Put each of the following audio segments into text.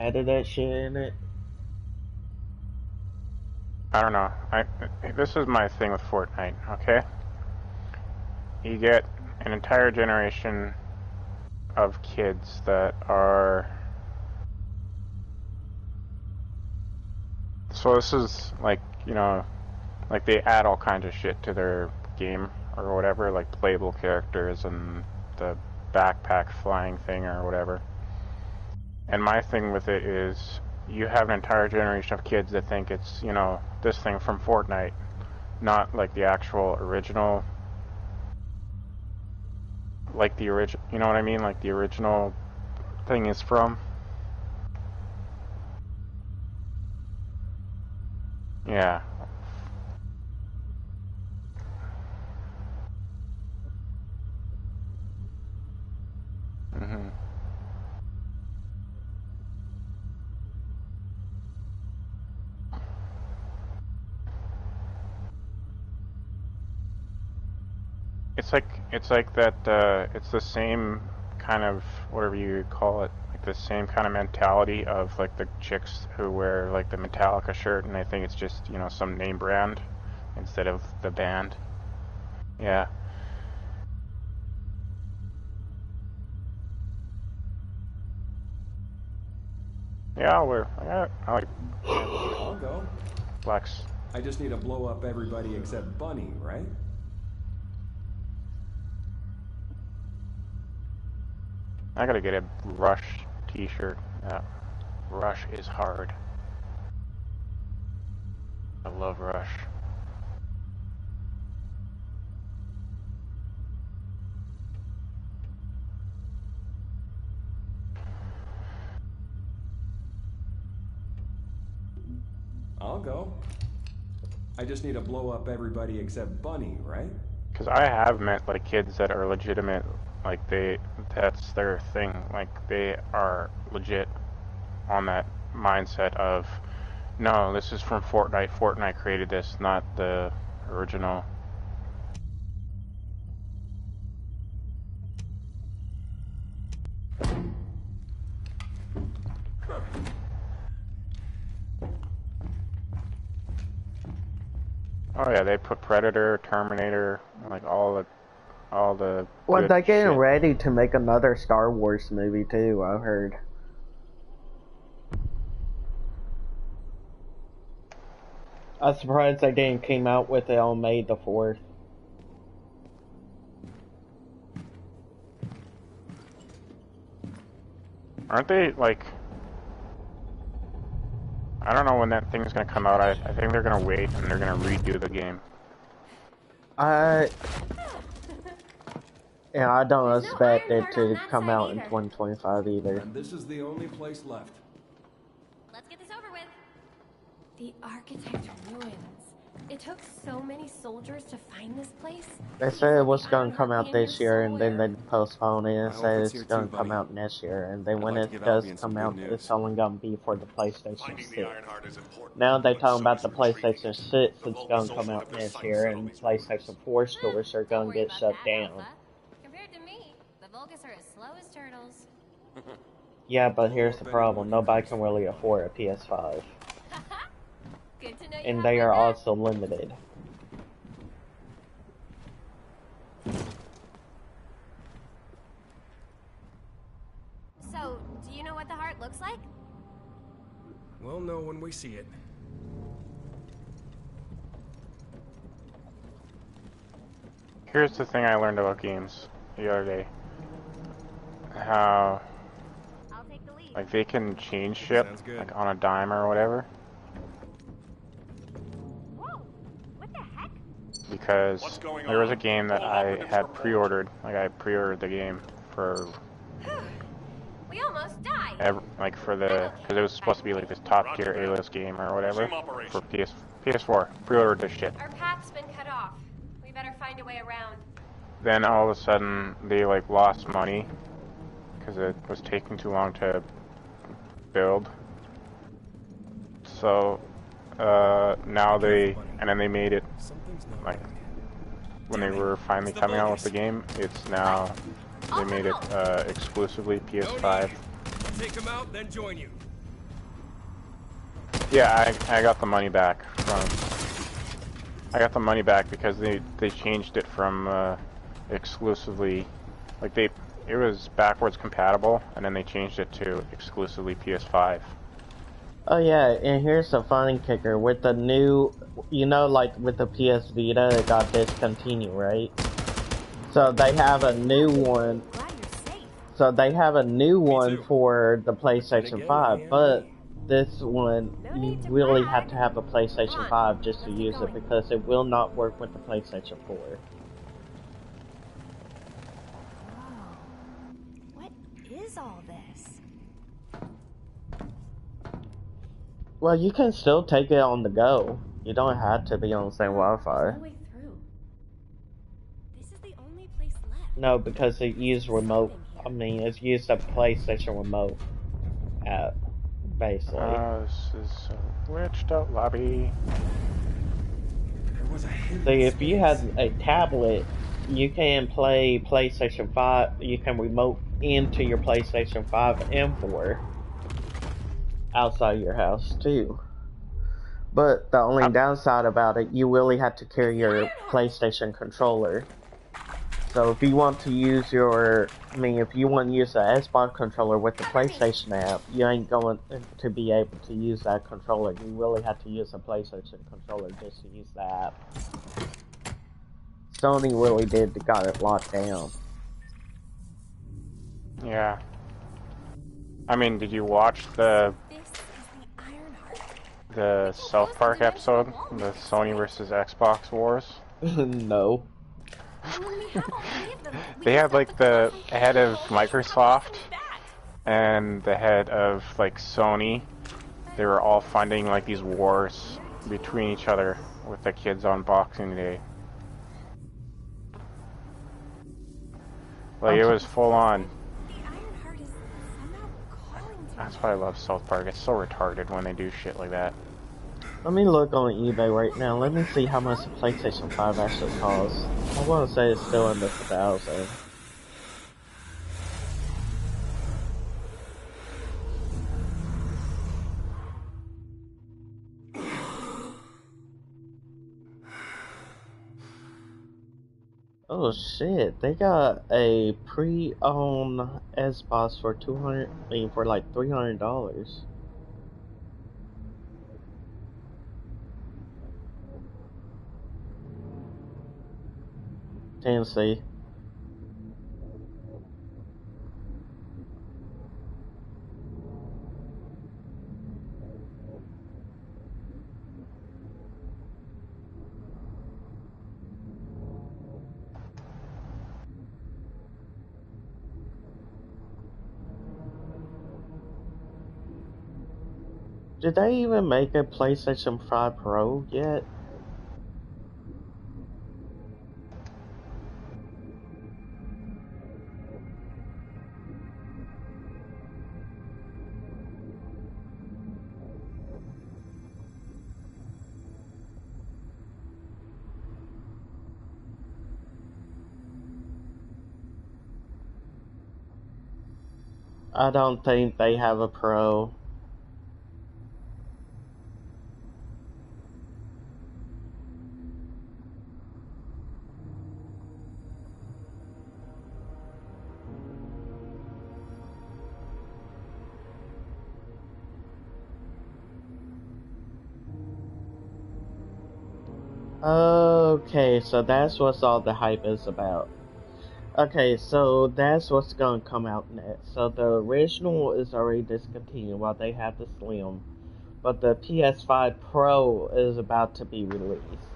Added that shit in it. I don't know. This is my thing with Fortnite, okay? You get an entire generation of kids that are... So this is like, you know, like they add all kinds of shit to their game or whatever, like playable characters and the backpack flying thing or whatever. And my thing with it is you have an entire generation of kids that think it's, you know, this thing from Fortnite, not like the actual original, like the original, you know what I mean? Like the original thing is from. Yeah. Mhm. It's like that. It's the same kind of whatever you call it, like the same kind of mentality of like the chicks who wear like the Metallica shirt, and they think it's just, you know, some name brand instead of the band. Yeah. Yeah, I'll wear. I like I'll go. flex. I just need to blow up everybody except Bunny, right? I gotta get a Rush t-shirt. Yeah. Rush is hard. I love Rush. I'll go. I just need to blow up everybody except Bunny, right? Because I have met like kids that are legitimate, like that's their thing. Like they are legit on that mindset of, no, this is from Fortnite. Fortnite created this, not the original. Oh yeah, they put Predator, Terminator, like all the Well, good they're getting shit. ready to make another Star Wars movie too, I heard. I'm surprised they didn't came out with it on May the 4th. Aren't they like? I don't know when that thing's gonna come out. I think they're gonna wait and they're gonna redo the game. Yeah, I don't There's no expect iron it heart on to that come side out in either. 2025 either. And this is the only place left. Let's get this over with. The architect ruins. It took so many soldiers to find this place. They Please said it let was the gonna iron come heart be out in here this year, and then somewhere. they postponed it and I hope said it's it's here gonna too, come buddy. out next year. And then I'd when like to it give does Albion some come good out, it's news. only gonna be for the PlayStation Finding the 6. Iron Heart is important, Now they're but talking so about is the retrieving PlayStation it. 6. The It's Vulcan gonna come soldiers out have their next sights year, set on and these PlayStation ruins. 4 stores are Don't gonna worry get about shut that, down. Alpha. Compared to me, the Vulgus are as slow as turtles. Yeah, but Don't know here's what the Betty problem: Boop nobody cooks can for really dinner. afford a PS5, Good to know you and have they my are back. also limited. So, do you know what the heart looks like? We'll know when we see it. Here's the thing I learned about games the other day. How I'll take the lead. like they can change shit Sounds good. like on a dime or whatever. Whoa! What the heck? What's Because going there was a on? game that All I operatives had report. pre-ordered. Like I pre-ordered the game for We almost died. like for I'm the okay, because it was by supposed to the be way. like this top Roger tier that. A-list game or whatever Resume for operation. PS4. Pre-ordered this shit. Our path's been cut off. We better find a way around. Then all of a sudden they like lost money because it was taking too long to build. So now Careful, they buddy. and then they made it Something's not like right. when they Damn it. were finally It's the coming out with the Vulgus. game. It's now they I'll made come it help. exclusively No PS5. need. I'll take him out, then join you. Yeah, I got the money back from. I got the money back because they changed it from exclusively, like it was backwards compatible, and then they changed it to exclusively PS5. Oh yeah, and here's the funny kicker with the new, you know, like with the PS Vita, it got discontinued, right? So they have a new one. Glad you're safe. So they have a new Me one too. for the Then PlayStation again, 5, I am but me. this one No you need to really have brag. to have a Come PlayStation on, 5 just to let's keep use it going. because it will not work with the PlayStation 4. Whoa. What is all this? Well, you can still take it on the go. You don't have to be on the same Wi-Fi. There's no way through. This is the only place left. No, because it What's used remote. stopping here? I mean, it's used a PlayStation remote app, basically. This is a glitched out lobby. There was a hidden See, if you space. had a tablet, you can play PlayStation 5. You can remote into your PlayStation 5 and 4 outside your house too. But the only I'm, downside about it, you really have to carry your PlayStation controller. So if you want to use if you want to use the Xbox controller with the Cover me. PlayStation app, you ain't going to be able to use that controller. You really have to use a PlayStation controller just to use the app. Sony really got it locked down. yeah. I mean, did you watch the This is the Ironheart. the We can't South close the Park dimensional episode, wall with the this, Sony right? versus Xbox Wars? No. And when we have all three of them, we They can had stop the like the collapsing head planet of whole from Microsoft coming back. and the head of like Sony. They were all funding like these But wars where to between each other with the kids on Boxing Day. Like it Okay. was full on. The Ironheart is somehow calling to That's me. why I love South Park. It's so retarded when they do shit like that. Let me look on eBay right now. Let me see how much the PlayStation 5 actually costs. I want to say it's still under 1,000. Oh shit, they got a pre-owned Xbox for for like $300. Tennessee. Did they even make a PlayStation 5 Pro yet? I don't think they have a Pro. Okay, so that's what all the hype is about. Okay, so that's what's gonna come out next. So the original is already discontinued while they have the Slim, but the PS5 Pro is about to be released.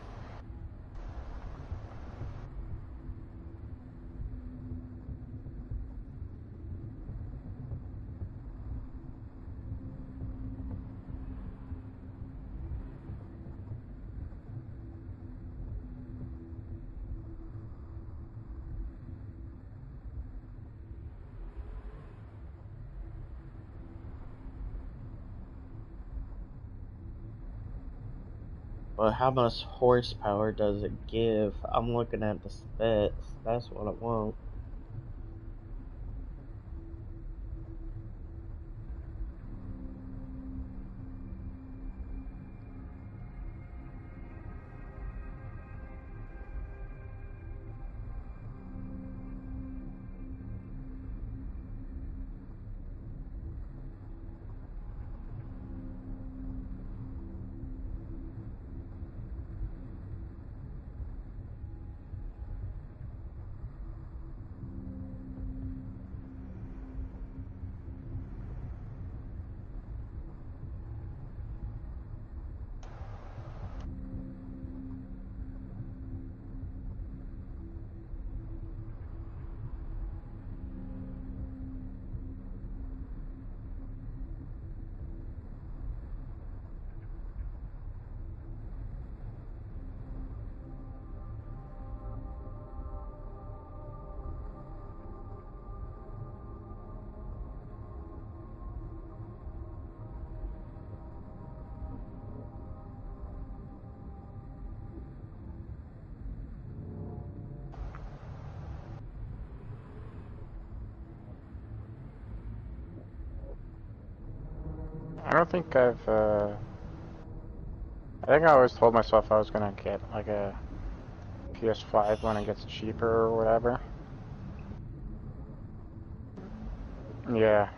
But how much horsepower does it give? I'm looking at the specs. That's what I want. don't think I think I always told myself I was gonna get like a PS5 when it gets cheaper or whatever. Yeah.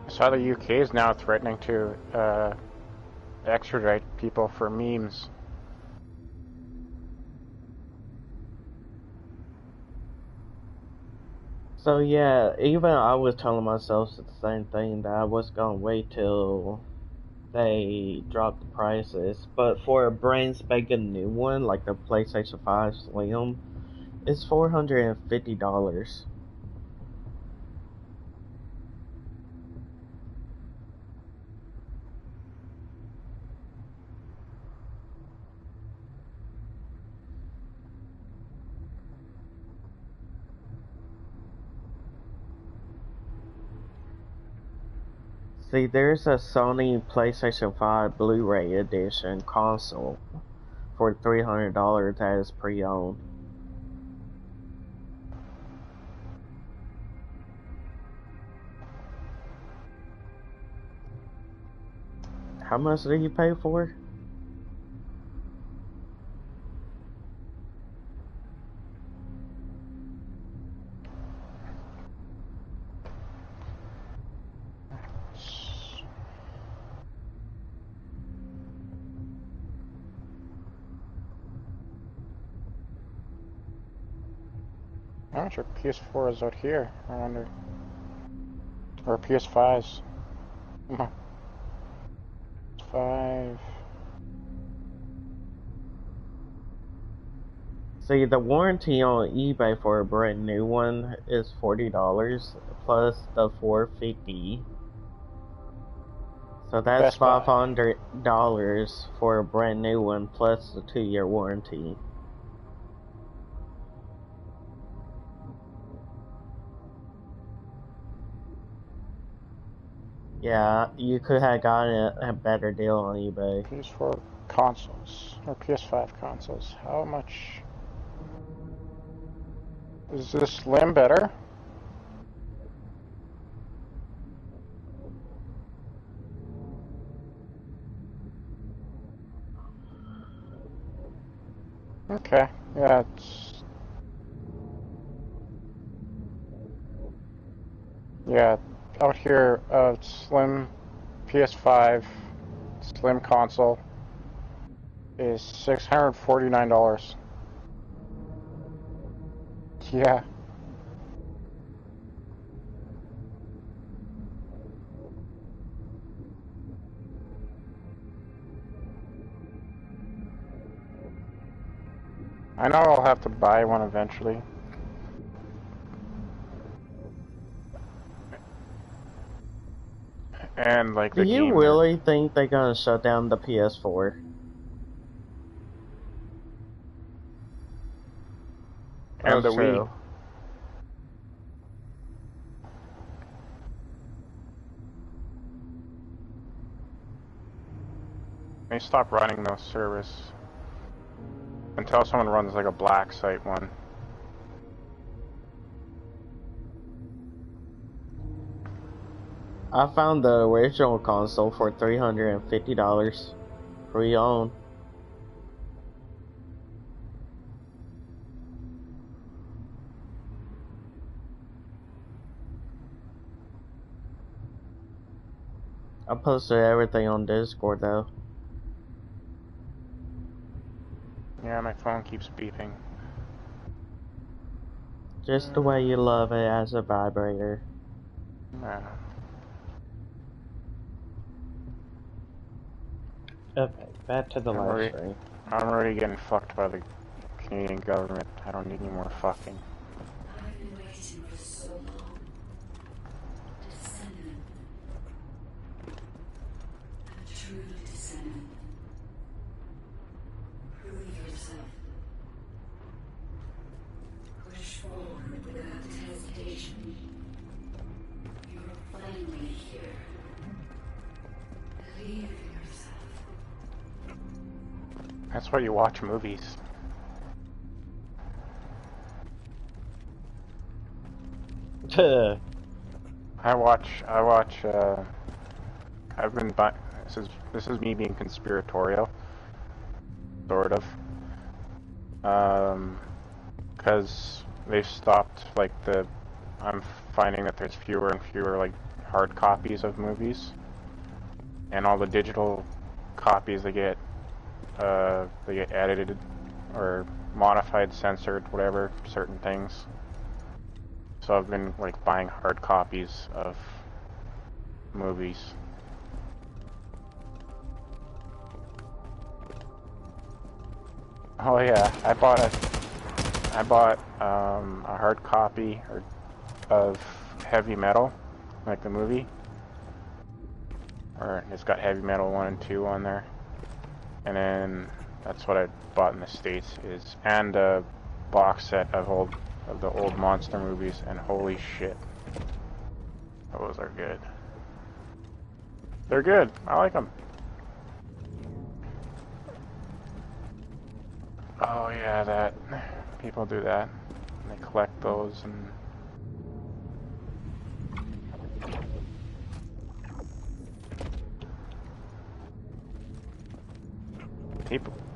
I saw the UK is now threatening to extradite people for memes. So yeah, even I was telling myself the same thing, that I was gonna wait till they drop the prices. But for a brand spanking new one, like the PlayStation 5 Slim, it's $450. See, there's a Sony PlayStation 5 Blu-ray edition console for $300 that is pre-owned. How much did you pay for? How much are PS4s out here? I wonder. Or PS5s. 5. See, the warranty on eBay for a brand new one is $40 plus the $450. So that's Best Buy. $500 for a brand new one plus the 2-year warranty. Yeah, you could have gotten a better deal on eBay. PS4 consoles. Or PS5 consoles. How much? Is this Slim better? Okay. Yeah, it's... Yeah, out here, Slim PS5 Slim console is $649. Yeah. I know I'll have to buy one eventually. And like Do the you game. really think they're gonna shut down the PS4? And the true. Wii. They stop running those service until someone runs like a black site one. I found the original console for $350 pre-owned. I posted everything on Discord though. Yeah, my phone keeps beeping. Just the way you love it as a vibrator. Yeah. Okay, back to the live stream. I'm already getting fucked by the Canadian government. I don't need any more fucking. I've been waiting for so long. Descendant. A true descendant. Prove yourself. Push forward without hesitation. You're finally here. Believe in yourself. That's why you watch movies. I've been this is me being conspiratorial, sort of. Because they've stopped, like, I'm finding that there's fewer and fewer, like, hard copies of movies. And all the digital copies they get edited or modified, censored, whatever, certain things. So I've been, like, buying hard copies of movies. Oh yeah, I bought a hard copy of Heavy Metal, like the movie. Or it's got Heavy Metal 1 and 2 on there. And then that's what I bought in the States and a box set of the old monster movies, and holy shit. Those are good. They're good. I like them. Oh yeah, that people do that. They collect those and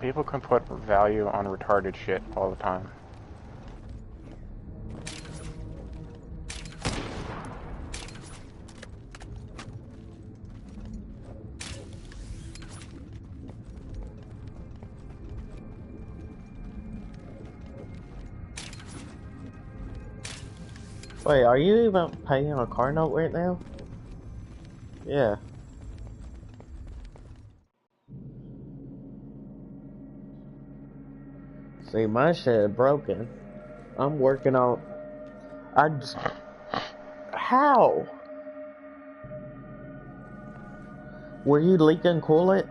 people can put value on retarded shit all the time. Wait, are you even paying a car note right now? Yeah. See, my shit broken. I'm working on... How? Were you leaking coolant?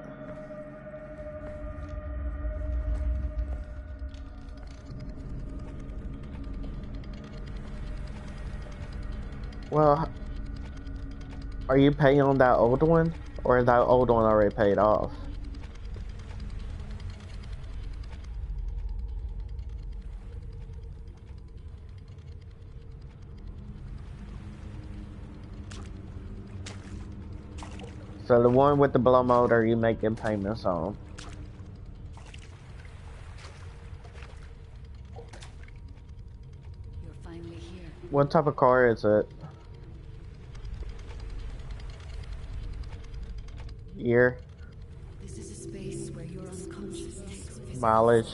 Well, are you paying on that old one? Or is that old one already paid off? So the one with the blow motor you making payments on? You're finally here. What type of car is it? Year? This is a space where your unconscious takes physical Mileage?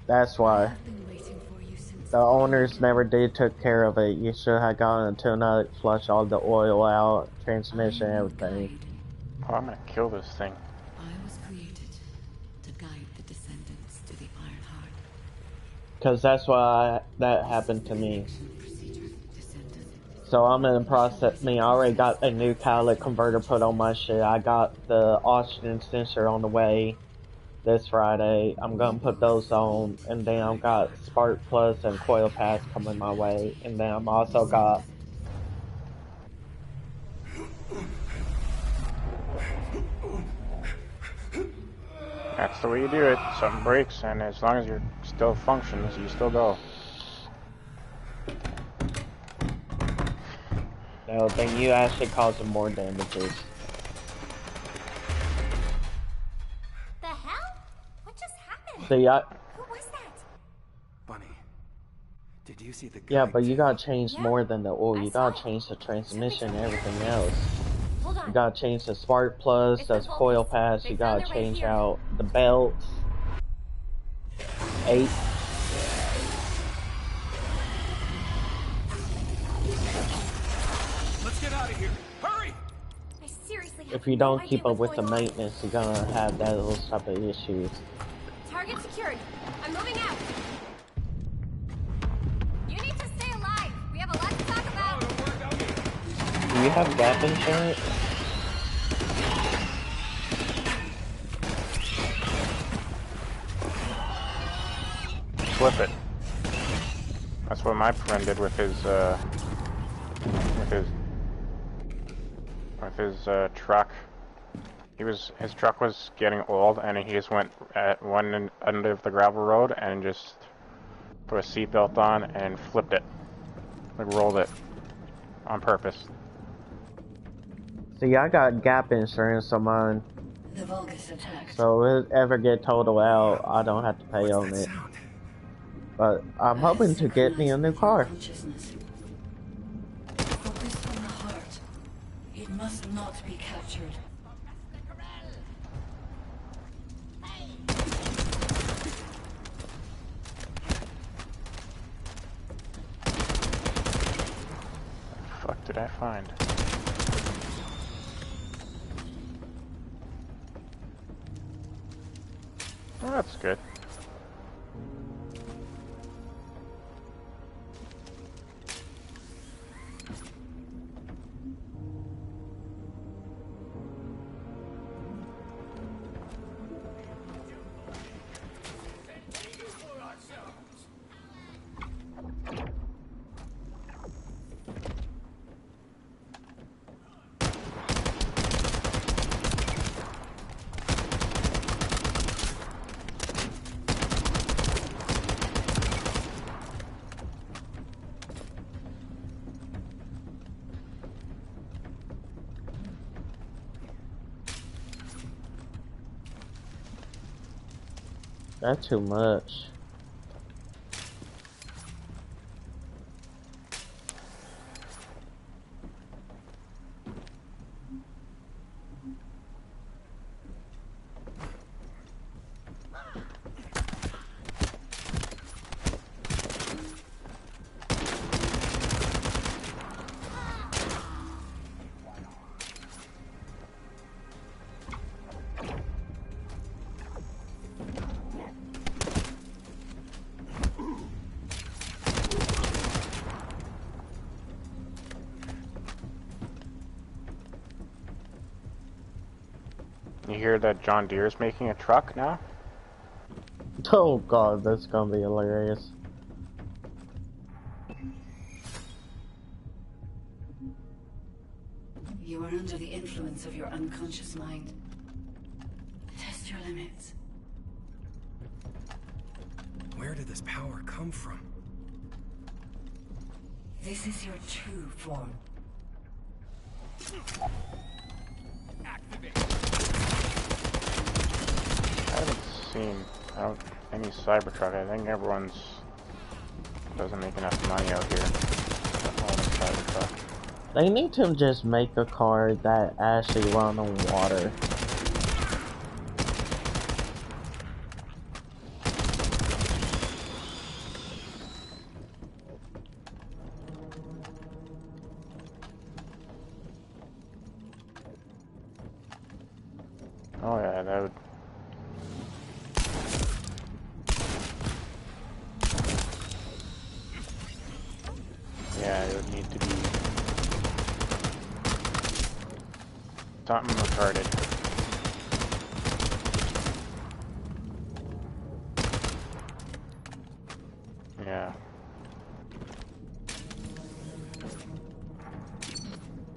That's why. I've been waiting for you since The owners never did took care of it. You should have gone until now, flush all the oil out, transmission, everything. Oh, I'm gonna kill this thing. I was created to guide the descendants to the Iron Heart. Cause that's why that happened to me. Procedure, descendant. So I'm in the process. I already got a new catalytic converter put on my shit. I got the oxygen sensor on the way this Friday. I'm gonna put those on, and then I've got Spark Plus and Coil Pass coming my way, and then I'm also got. That's the way you do it. Something breaks, and as long as you're still functions, you still go. No, then you actually causing more damages. The hell? What just happened? See, Who was that? Bunny, did Do you see the Yeah, guide but you gotta too? change Yeah, more than the oil. I You saw gotta it. change the transmission and Should be everything clear. else. Hold You on. gotta change the spark plugs, It's the the coil Vulgus. pads. They You found gotta their way change here. out the belts. 8. Let's get out of here. Hurry! I seriously have If you no don't idea keep up what's with the going on. maintenance, you're gonna have those type of issues. Target secured. I'm moving out. You need to stay alive. We have a lot to talk about. Don't worry about me. Do you have gap insurance? Flip it. That's what my friend did with his truck. His truck was getting old, and he just went at one end of the gravel road and just put a seatbelt on and flipped it, like rolled it on purpose. See, I got gap insurance on mine, The Vulgus attacked. so if it ever get totaled out, I don't have to pay What's on that it. sound? But I'm hoping to get me a new car. Consciousness. Focus on the heart. It must not be captured. What the fuck did I find? Oh, that's good. That's too much. You hear that John Deere's making a truck now? Oh god, that's gonna be hilarious. You are under the influence of your unconscious mind. Test your limits. Where did this power come from? This is your true form. I haven't seen any Cybertruck. I think everyone's doesn't make enough money out here. All the Cybertruck. They need to just make a car that actually run on water. Oh yeah, that would. Yeah, it would need to be something retarded. Yeah.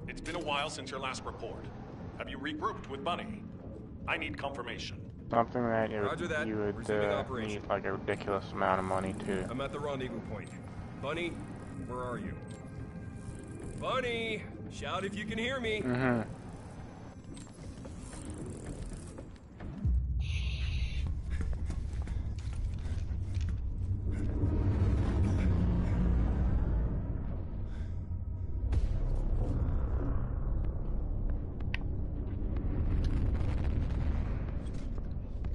It's been a while since your last report. Have you regrouped with Bunny? I need confirmation. Something that Roger that. you would Resuming operation. need like a ridiculous amount of money to. I'm at the rendezvous point. Bunny, where are you? Bunny! Shout if you can hear me! Mm-hmm.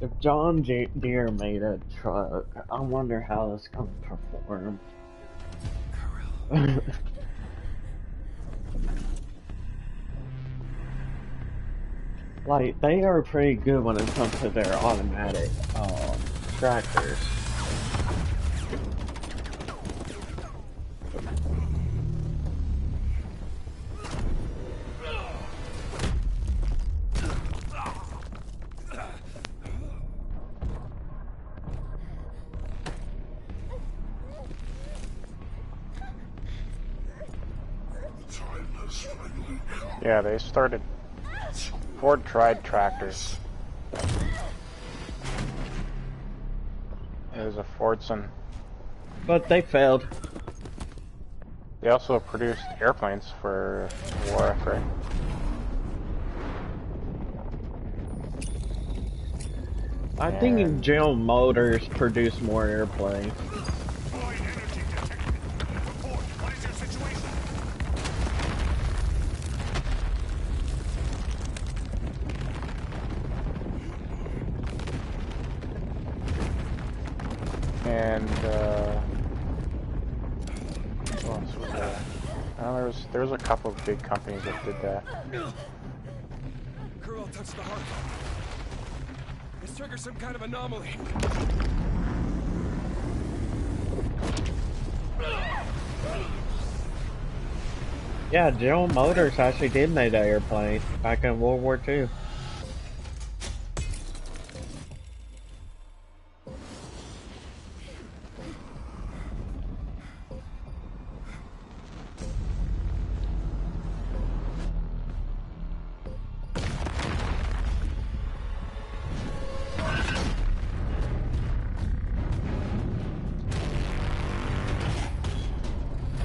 If John Deere made a truck, I wonder how it's gonna perform. Like, they are pretty good when it comes to their automatic tractors. Yeah, they started. Ford tried tractors. It was a Fordson. But they failed. They also produced airplanes for war effort. I think General Motors produced more airplanes. What is your situation? And what else was there? There was a couple of big companies that did that. Girl touched the heart. This triggers some kind of anomaly. Yeah, General Motors actually did make that airplane back in World War II.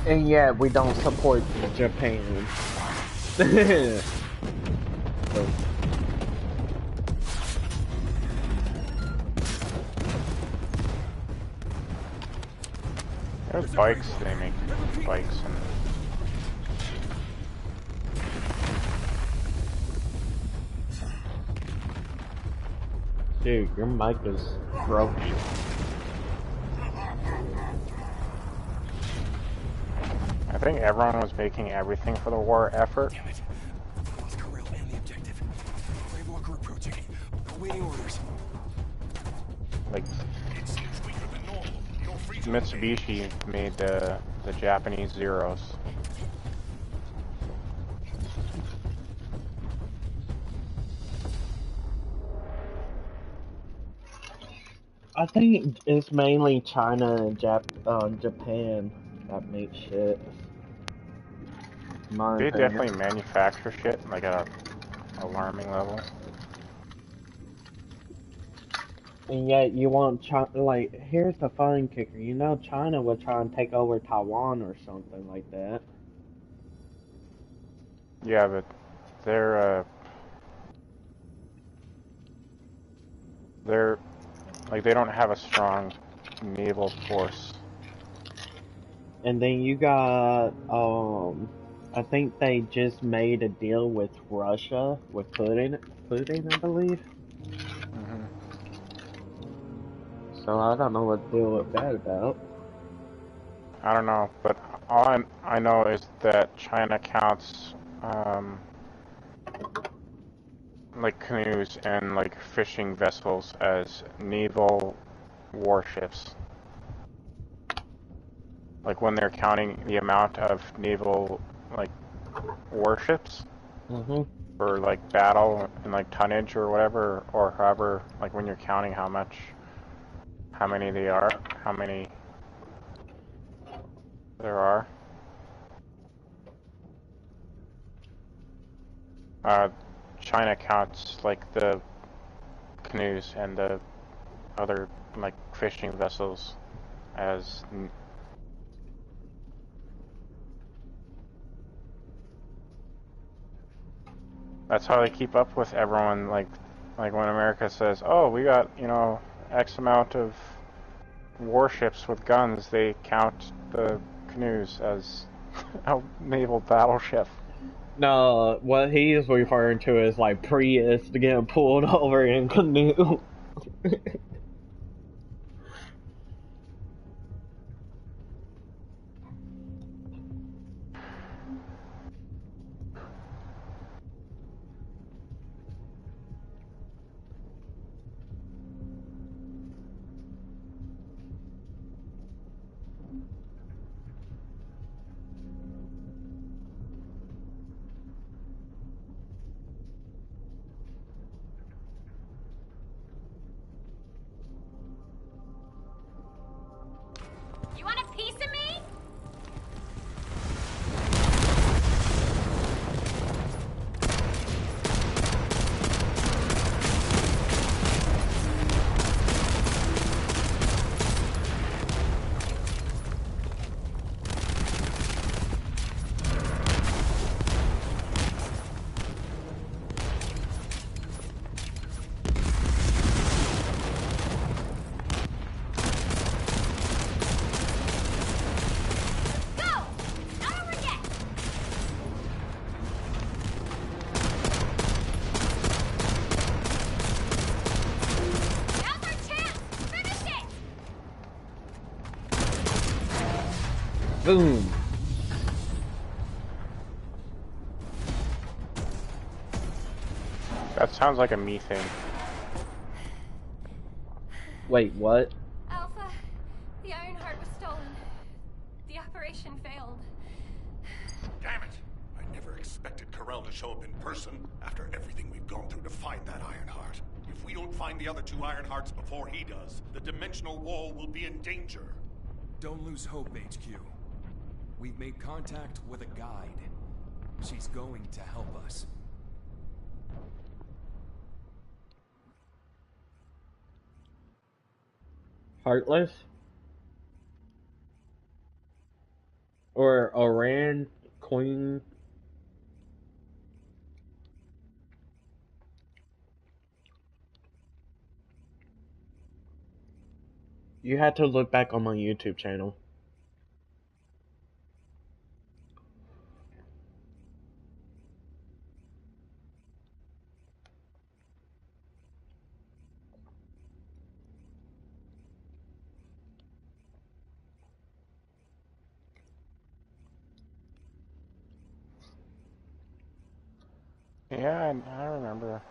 And yet we don't support Japan. So, There's bikes, they make bikes and dude, your mic is broken. I think everyone was making everything for the war effort. Damn it. I lost Kirill and the objective. Brave War group rotating. Awaiting orders. Like It seems weaker than normal. You're free to Mitsubishi made the Japanese Zeros. I think it's mainly China and Japan that make shit. In my They opinion. definitely manufacture shit like at a alarming level. And yet you want China, like, here's the fun kicker. You know China would try and take over Taiwan or something like that. Yeah, but they're like they don't have a strong naval force. And then you got, I think they just made a deal with Russia, with Putin, I believe. Hmm. So I don't know what deal with that about. I don't know, but all I know is that China counts like canoes and like fishing vessels as naval warships. Like when they're counting the amount of naval like warships Mm-hmm. for like battle and like tonnage or whatever, or however, like when you're counting how many they are, how many there are. China counts like the canoes and the other like fishing vessels as that's how they keep up with everyone. Like when America says, "Oh, we got X amount of warships with guns," they count the canoes as a naval battleship. No, what he is referring to is like Prius to get pulled over in canoe. You want a piece of me? Boom. That sounds like a me thing. Wait, what? Alpha, the Ironheart was stolen. The operation failed. Damn it! I never expected Corell to show up in person after everything we've gone through to find that Ironheart. If we don't find the other two Ironhearts before he does, the dimensional wall will be in danger. Don't lose hope, HQ. We've made contact with a guide. She's going to help us. Heartless? Or Iran Queen? You had to look back on my YouTube channel. Yeah, I remember.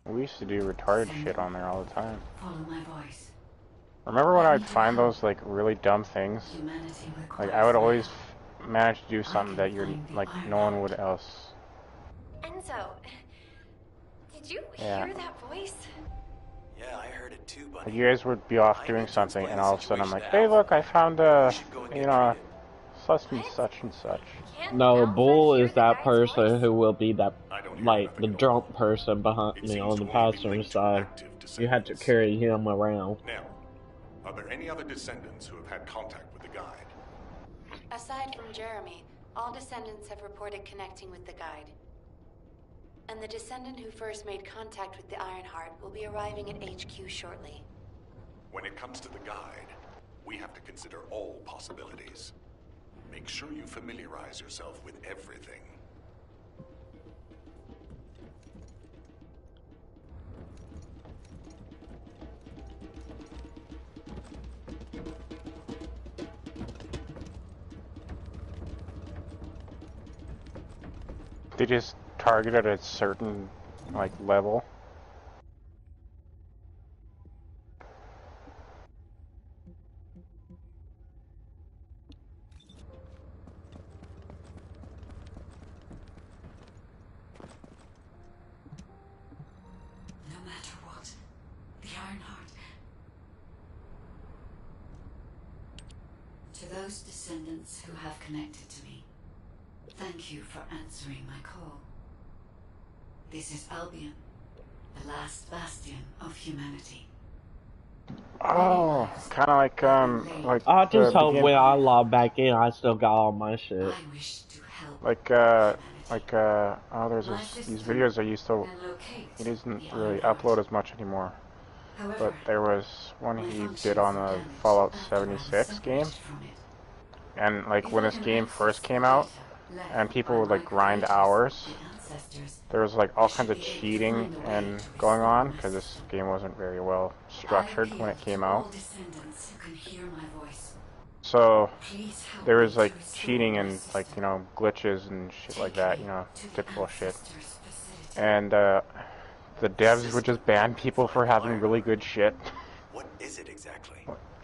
We used to do retarded shit on there all the time. Follow my voice. Remember when I'd find those like really dumb things? Humanity Like I would always requires manage to do something that you're like no one would else. Enzo, did you Yeah. hear that voice? Yeah, I heard it too, Like buddy. you guys would be off I doing need to something, explain and the all of a sudden I'm situation like, to hey, Alpha. look, I found We should go and you get know, treated. such and What? such and such. Can't No, Alpha Bull hear is the that guide's person voice? who will be that, I don't hear like, nothing the at all. drunk person behind It me seems on to the only be passenger linked to side. active You had to descendants. carry him around. Now, are there any other descendants who have had contact with the guide? Aside from Jeremy, all descendants have reported connecting with the guide. And the descendant who first made contact with the Ironheart will be arriving at HQ shortly. When it comes to the guide, we have to consider all possibilities. Make sure you familiarize yourself with everything. They just target at a certain like level. No matter what, the Ironheart. To those descendants who have connected to me, thank you for answering my call. This is Albion, the last bastion of humanity. Oh, kind of like I just the hope begin, when I log back in, I still got all my shit. I wish to help like humanity. oh, there's these videos I used to. And locate He doesn't the really Ironheart. upload as much anymore. However, But there was one my he functions did on were the damaged Fallout after I was 76 game, separated from it. and like If when I this can game access first the came out, data, and Led people by would my like grind creators, hours. the ancestors, There was like we all should kinds of be able to cheating find a way and to going restore on the because this message. game wasn't very well I structured when appeal it came to out. all descendants who can hear my voice. So Please help there me was to like restore cheating my and like, sister. you know, glitches and shit like Take that, me you know, to the typical shit. ancestors' facility. And the devs would just ban people for having really good shit. What is it exactly?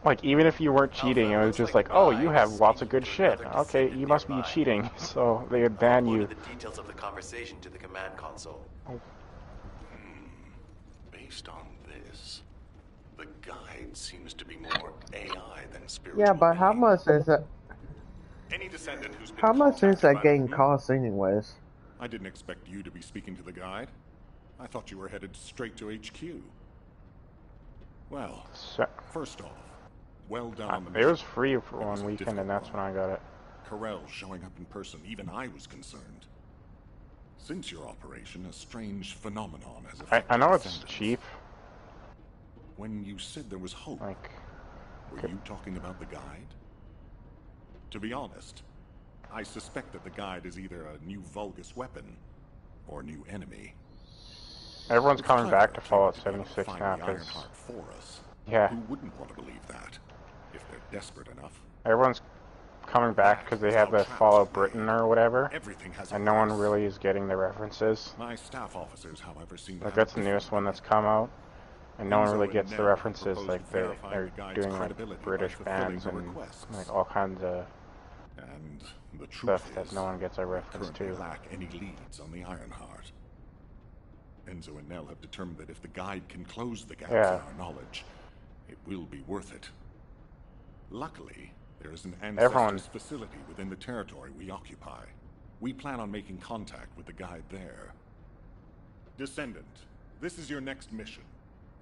Like, even if you weren't cheating, Alpha, it was looks just like like, a oh, you guide is have lots of speaking good to shit. another Okay, descendant you must be nearby. cheating. So they would I ban you. uploaded the details of the conversation to the command console. Based on this, the guide seems to be more AI than spiritual Yeah, but how being. much is it? Any descendant who's been How much is contacted that by game cost, anyways? I didn't expect you to be speaking to the guide. I thought you were headed straight to HQ. Well, So, first off, well done on the it mission. was free for It was one a weekend, and difficult that's when one. I got it. Corel showing up in person, even I was concerned. Since your operation, a strange phenomenon has affected I know it's descendants. cheap. When you said there was hope, Like, were you talking about the guide? To be honest, I suspect that the guide is either a new Vulgus weapon or a new enemy. everyone's It's coming back clever to of Fallout Jamie to be able to 76 find now, the because, Ironheart for us. yeah, Who wouldn't want to believe that, if they're desperate enough? everyone's coming back because they have the Fallout Britain or whatever, Everything has a and no one price. really is getting the references. My staff officers, however, seem to Like, have a that's the different newest one that's opinion. come out, and no one really Enzo gets and the Nell references. proposed Like, they're verifying the guide's doing like credibility by British fulfilling bands her and requests. like all kinds of And the truth stuff that is, no one gets a we reference currently to. lack any leads on the Ironheart. Enzo and Nell have determined that if the guide can close the gaps Yeah. in our knowledge, it will be worth it. Luckily, there is an Everyone- Ancestors facility within the territory we occupy. We plan on making contact with the guide there. Descendant, this is your next mission.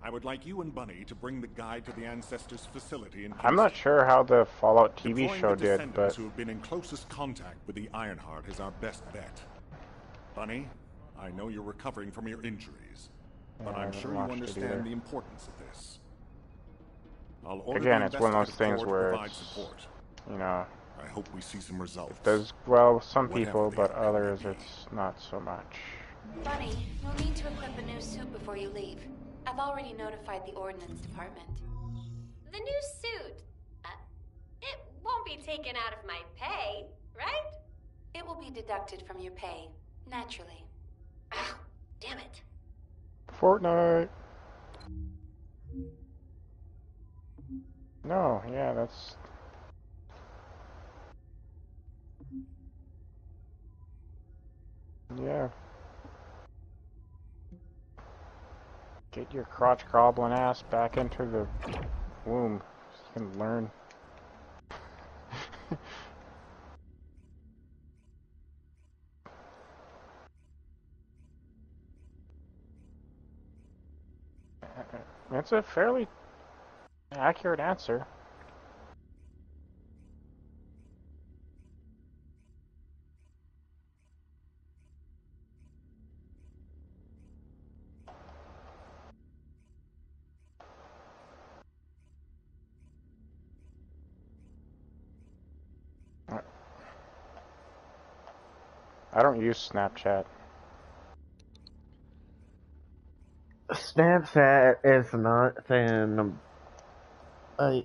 I would like you and Bunny to bring the guide to the Ancestors facility in I'm not Kingston. sure how the Fallout TV Deploying show the did, descendants but who have been in closest contact with the Ironheart is our best bet. Bunny, I know you're recovering from your injuries, but Yeah, I I'm haven't sure you watched it understand either. the importance of this. I'll order Again, the it's one of those investigative things corps to where provide it's, support. you know, I hope we see some results. it does well with some Whatever people, the but outcome may others be. it's not so much. Bunny, you'll need to equip a new suit before you leave. I've already notified the Ordnance Department. The new suit. It won't be taken out of my pay, right? It will be deducted from your pay, naturally. Ah, damn it. Fortnite! No, yeah, that's... Yeah. Get your crotch goblin ass back into the womb. So you can learn. It's a fairly accurate answer. I don't use Snapchat. Snapchat is nothing.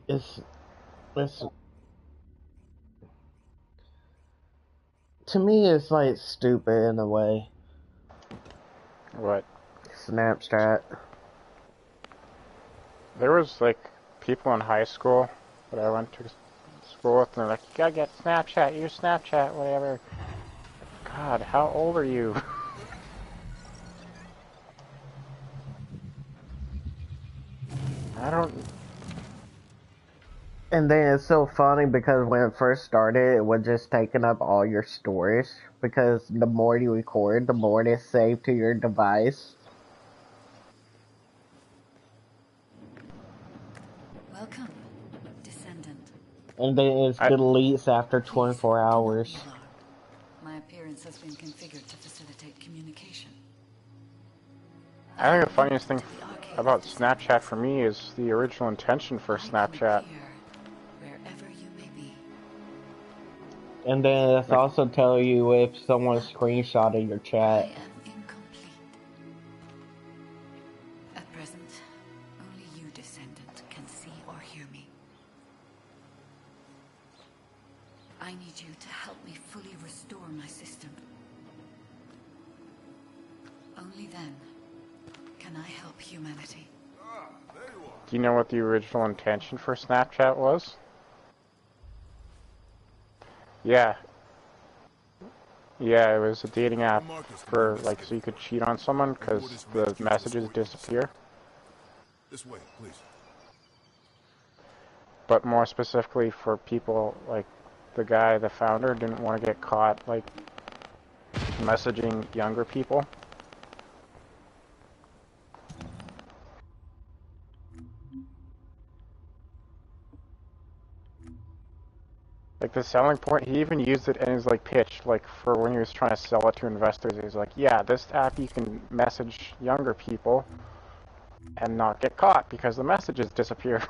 It's to me, it's like stupid in a way. What? Snapchat. There was like people in high school that I went to school with, and they're like, "You gotta get Snapchat, use Snapchat, whatever." God, how old are you? I don't. And then it's so funny because when it first started, it was just taking up all your storage. Because the more you record, the more it is saved to your device. Welcome, Descendant. And then it deletes after 24 hours. My appearance has been configured to facilitate communication. I think the funniest thing about Snapchat for me is the original intention for Snapchat. Wherever you may be. And then it's Like, also tell you if someone screenshotted your I chat. am incomplete. At present, only you, Descendant, can see or hear me. I need you to help me fully restore my system. Only then can I help humanity. do you know what the original intention for Snapchat was? Yeah. Yeah, it was a dating app for, like, so you could cheat on someone because the messages disappear. This way, please. But more specifically for people, like, the guy, the founder, didn't want to get caught, like, messaging younger people. Like, the selling point, he even used it in his, like, pitch, like, for when he was trying to sell it to investors. He was like, yeah, this app you can message younger people and not get caught because the messages disappear.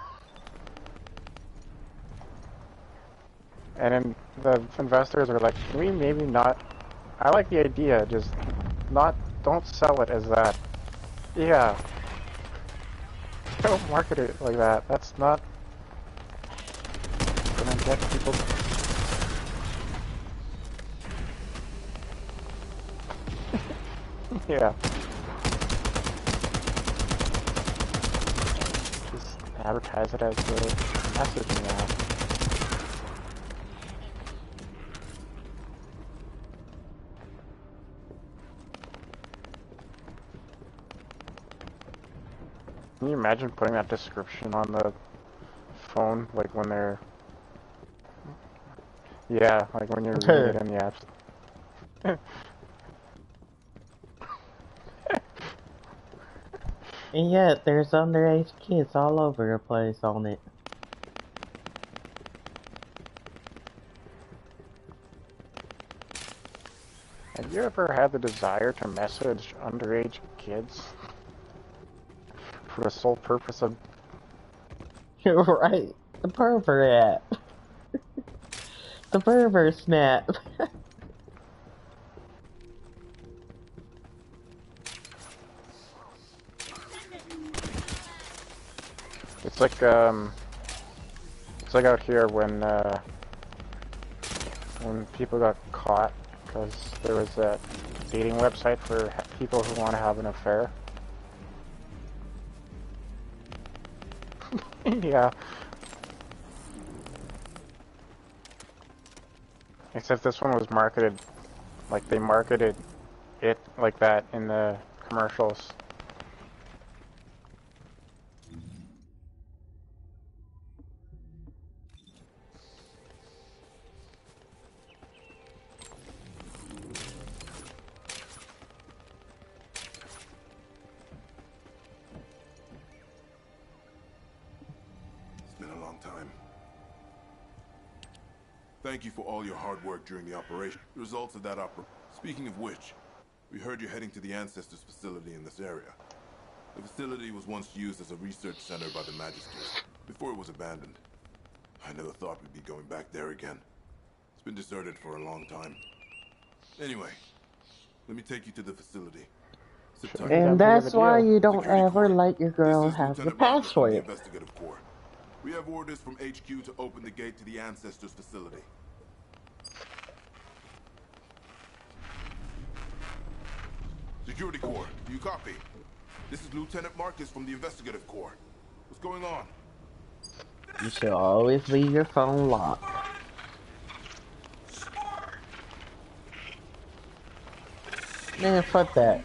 And then the investors are like, can we maybe not, I like the idea, just don't sell it as that. Yeah, don't market it like that. That's not gonna get people. Yeah. Just advertise it as the messaging app. Can you imagine putting that description on the phone, like when they're, yeah, like when you're reading it in the apps. And yet, there's underage kids all over the place on it. Have you ever had the desire to message underage kids for the sole purpose of... Right? The pervert app. The pervert snap. It's like out here when people got caught because there was that dating website for people who want to have an affair. Yeah. Except this one was marketed, like they marketed it like that in the commercials. Thank you for all your hard work during the operation. The results of that Speaking of which, we heard you're heading to the Ancestors facility in this area. The facility was once used as a research center by the Magistrates, before it was abandoned. I never thought we'd be going back there again. It's been deserted for a long time. Anyway, let me take you to the facility. Sit tight. And that's why you don't Security ever Corps. let your girl This is have the Lieutenant Marcus from the password. Investigative Corps. We have orders from HQ to open the gate to the Ancestors facility. Security Corps, do you copy? This is Lieutenant Marcus from the Investigative Corps. What's going on? You should always leave your phone locked. Man, fuck that.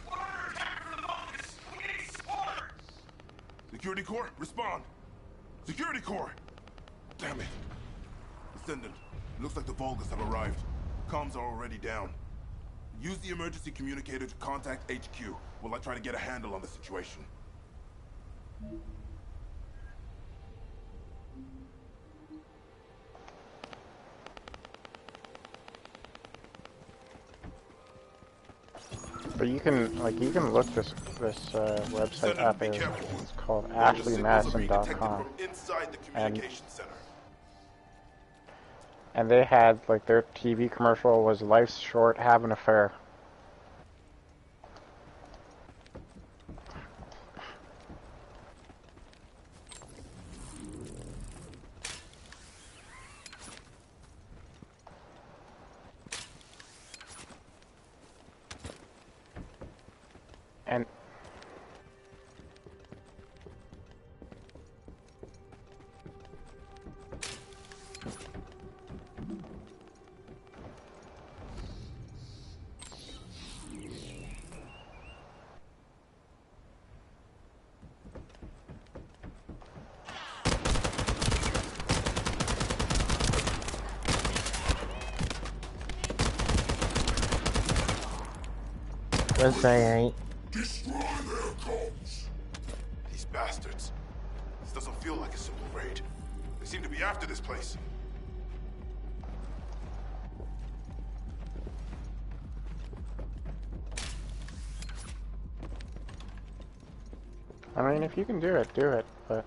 Security Corps, respond! Security Corps! Damn it. Descendant, it looks like the Vulgus have arrived. Comms are already down. Use the emergency communicator to contact HQ while I try to get a handle on the situation. But you can look this website up. It's called ashleymadison.com, and And they had, like, their TV commercial was "Life's short, have an affair." And Yes, they ain't. Destroy their comms! These bastards. This doesn't feel like a simple raid. They seem to be after this place. I mean, if you can do it, do it. But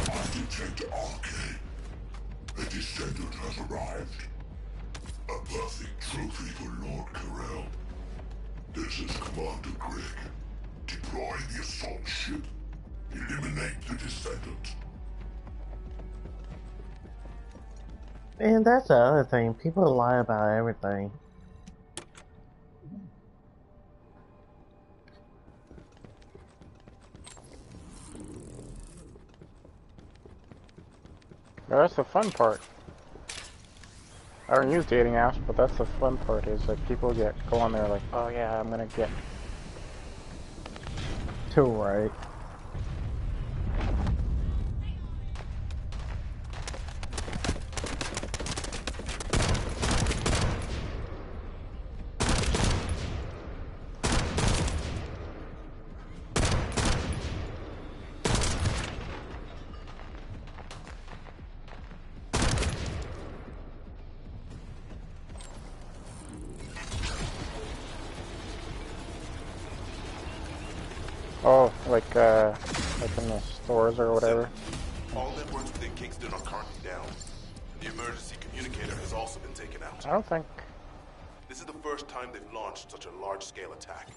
Architect Arcane. The Descendant has arrived. A perfect trophy for Lord Carell. This is Commander Greg. Deploy the assault ship. Eliminate the Descendant. And that's the other thing. People lie about everything. that's the fun part. I don't use dating apps, but that's the fun part. Is like people go on there like, oh yeah, I'm gonna get. Too right. Oh, like in the stores or whatever. All networks within Kingston are currently down. The emergency communicator has also been taken out. I don't think. This is the first time they've launched such a large-scale attack.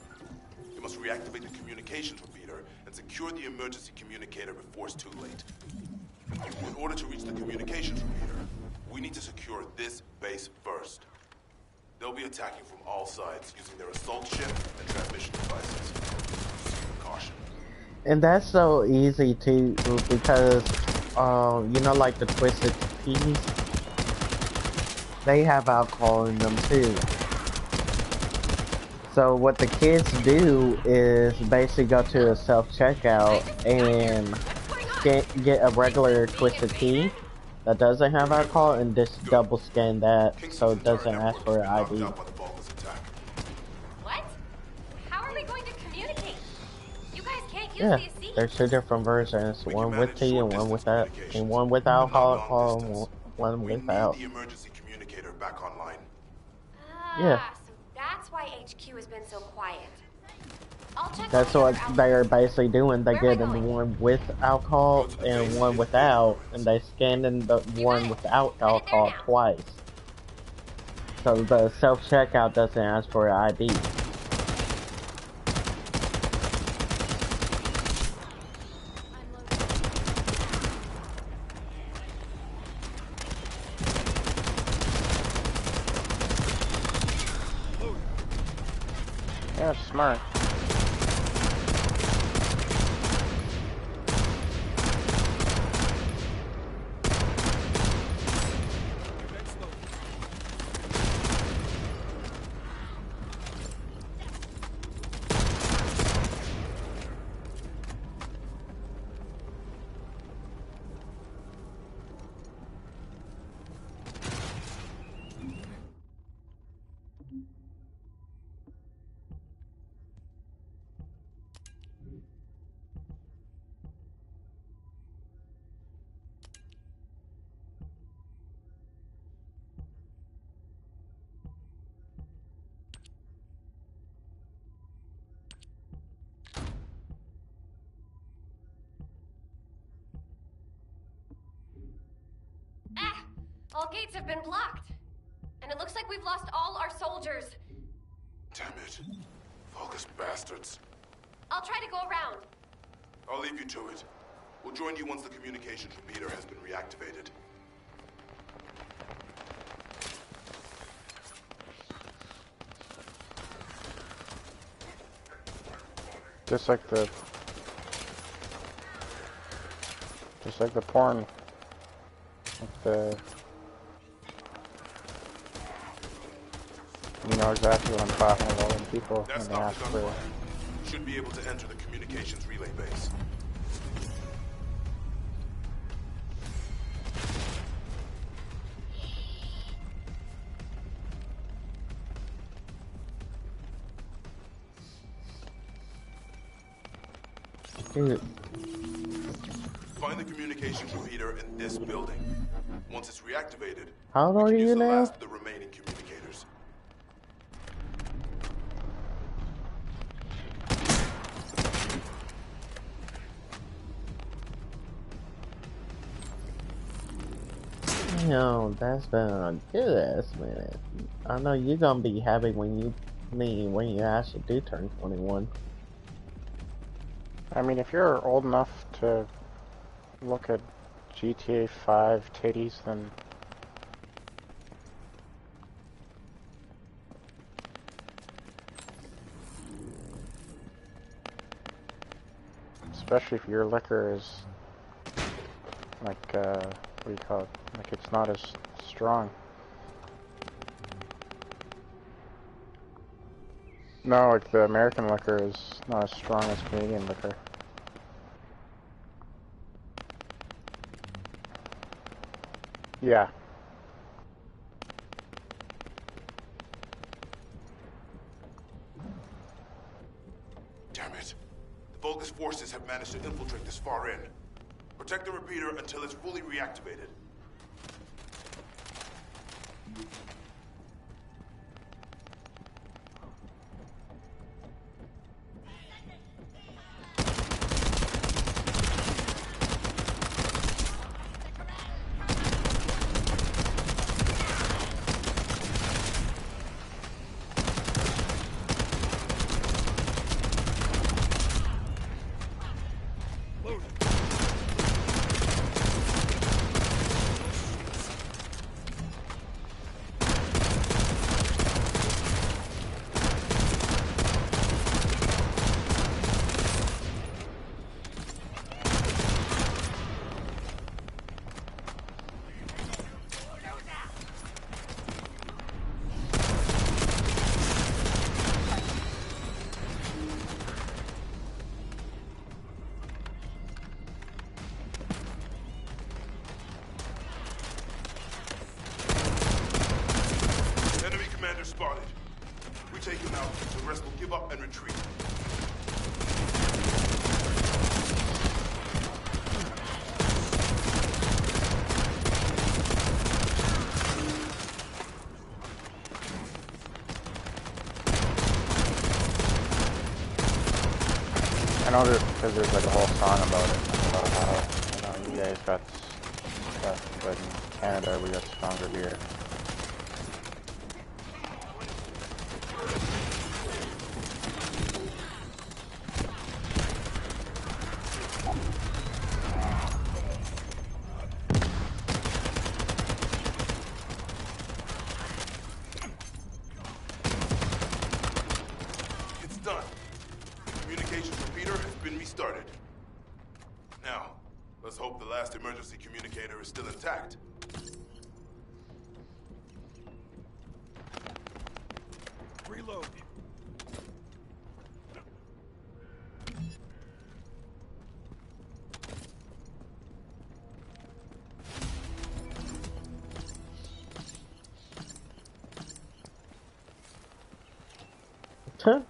You must reactivate the communications repeater and secure the emergency communicator before it's too late. In order to reach the communications repeater, we need to secure this base first. They'll be attacking from all sides using their assault ship and transmission devices. Proceed with caution. And that's so easy too, because, you know, like the Twisted Teas, they have alcohol in them too. So what the kids do is basically go to a self-checkout and get a regular Twisted Tea that doesn't have alcohol and just double scan that so it doesn't ask for an ID. What? How are we going to communicate? You guys can't use Yeah, the AC. there's two different versions, one with tea and one without, and one with alcohol and one without. We need the emergency communicator back online. Yeah. So that's why HQ has been so quiet. I'll check That's on the what other they are outlets. basically doing. They Where am I get in the going? one with alcohol and one without, and they scan in the one without alcohol twice. So the self-checkout doesn't ask for an ID. Yeah, it's smart. gates have been blocked. And it looks like we've lost all our soldiers. Damn it. Vulgus bastards. I'll try to go around. I'll leave you to it. We'll join you once the communications repeater has been reactivated. Just like the porn. You know exactly what I'm talking about when people That's when they not ask the for. gunfire. Should be able to enter the communications relay base. Dude. Find the communications repeater in this building. Once it's reactivated, How old we are can use you the now? last of the remaining communicators. Yo, that's been a good ass minute. I know you're gonna be happy when you actually do turn 21. I mean, if you're old enough to look at GTA 5 titties, then especially if your liquor is like, what do you call it? Like it's not as strong. No, like the American liquor is not as strong as Canadian liquor. Yeah. Damn it. The Vulgus forces have managed to infiltrate this far in. Protect the repeater until it's fully reactivated. Spotted. We take him out, the rest will give up and retreat. I know because there's like a whole song about it, about how, you guys got stuff, but in Canada we got stronger beer. Emergency communicator is still intact. Reload. Huh?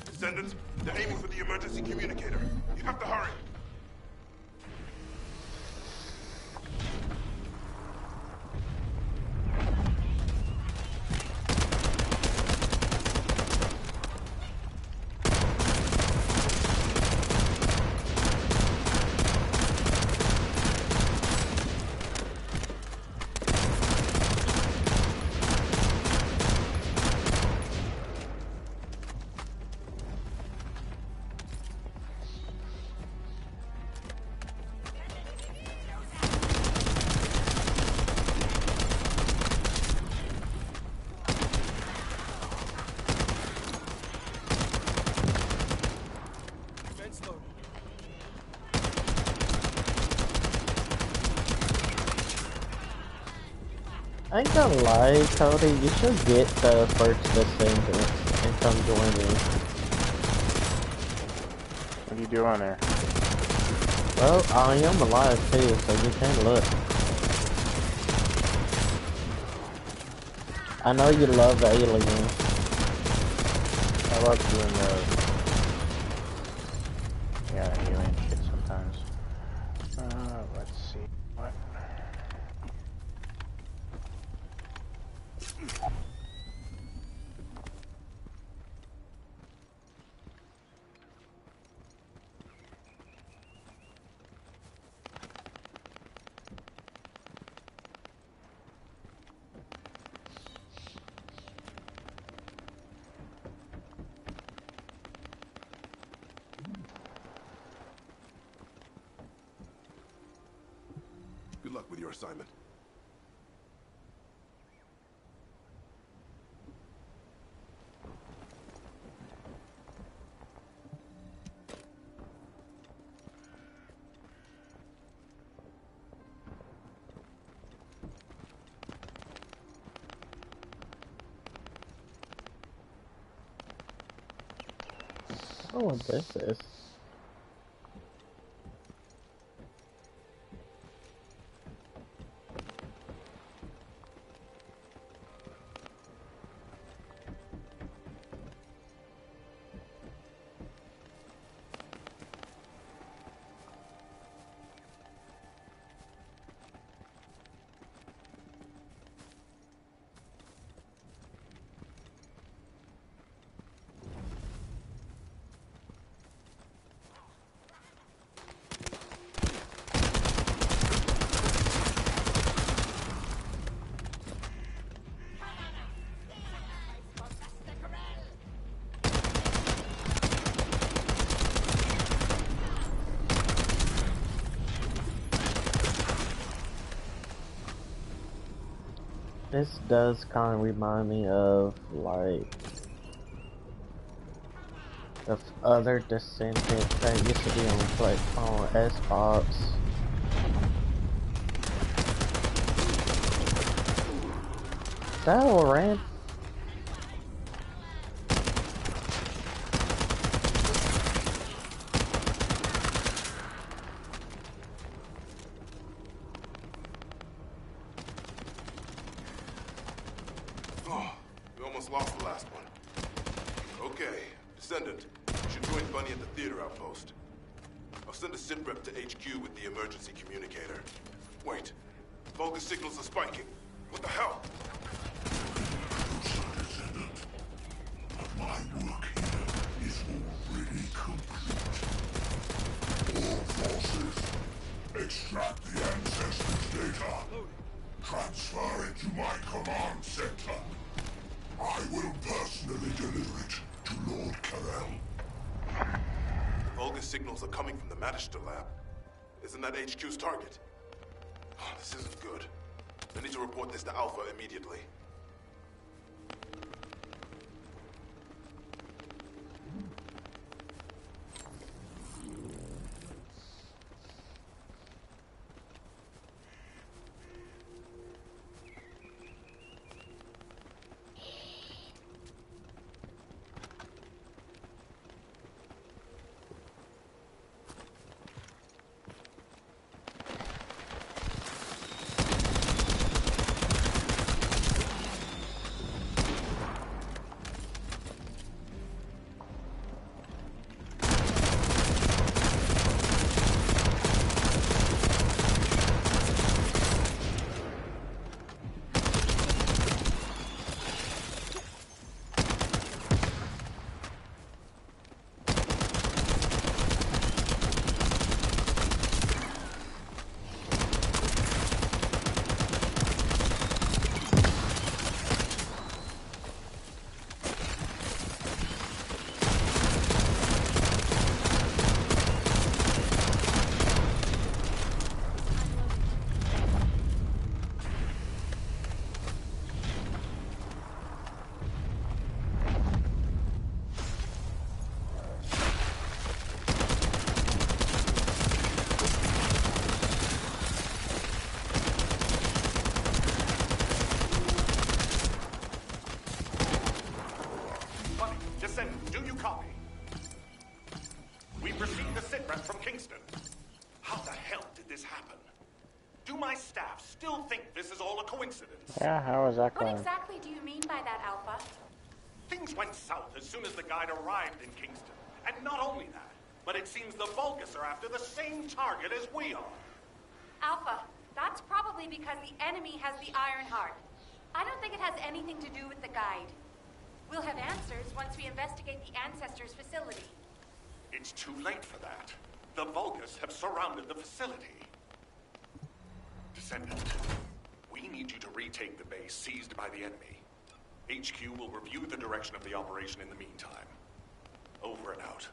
Descendants, they're aiming for the emergency communicator. You have to hurry. I ain't gonna lie, Cody, you should get the First Descendant and come join me. What are you doing there? Well, I am alive too, so you can look. I know you love aliens. I love doing the alien shit sometimes. Let's see what. Good luck with your assignment. Oh, what this is. This does kind of remind me of, like, the other Descendants that used to be on Xbox. Is that all ran? Oh, we almost lost the last one. Okay, Descendant, you should join Bunny at the theater outpost. I'll send a sit rep to HQ with the emergency communicator. Wait, Vulgus signals are spiking. What the hell? Descendant, my work here is already complete. All forces, extract the ancestors' data. Transfer it to my command center. I will personally deliver it to Lord Karel. Vulgus signals are coming from the Magister lab. Isn't that HQ's target? Oh, this isn't good. I need to report this to Alpha immediately. Descendant, do you copy? We've received the sitrep from Kingston. How the hell did this happen? Do my staff still think this is all a coincidence? Yeah, how is that What going? exactly do you mean by that, Alpha? Things went south as soon as the guide arrived in Kingston. And not only that, but it seems the Vulgus are after the same target as we are. Alpha, that's probably because the enemy has the Iron Heart. I don't think it has anything to do with the guide. We'll have answers once we investigate the Ancestors' facility. It's too late for that. The Vulgus have surrounded the facility. Descendant, we need you to retake the base seized by the enemy. HQ will review the direction of the operation in the meantime. Over and out.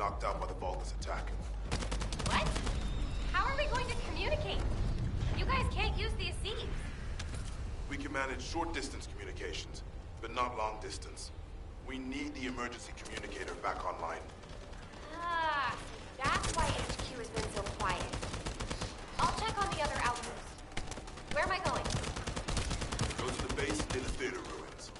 knocked out by the Vulgus attack. What? How are we going to communicate? You guys can't use the Asieves. We can manage short-distance communications, but not long-distance. We need the emergency communicator back online. Ah, that's why HQ has been so quiet. I'll check on the other outposts. Where am I going? Go to the base near the theater ruins.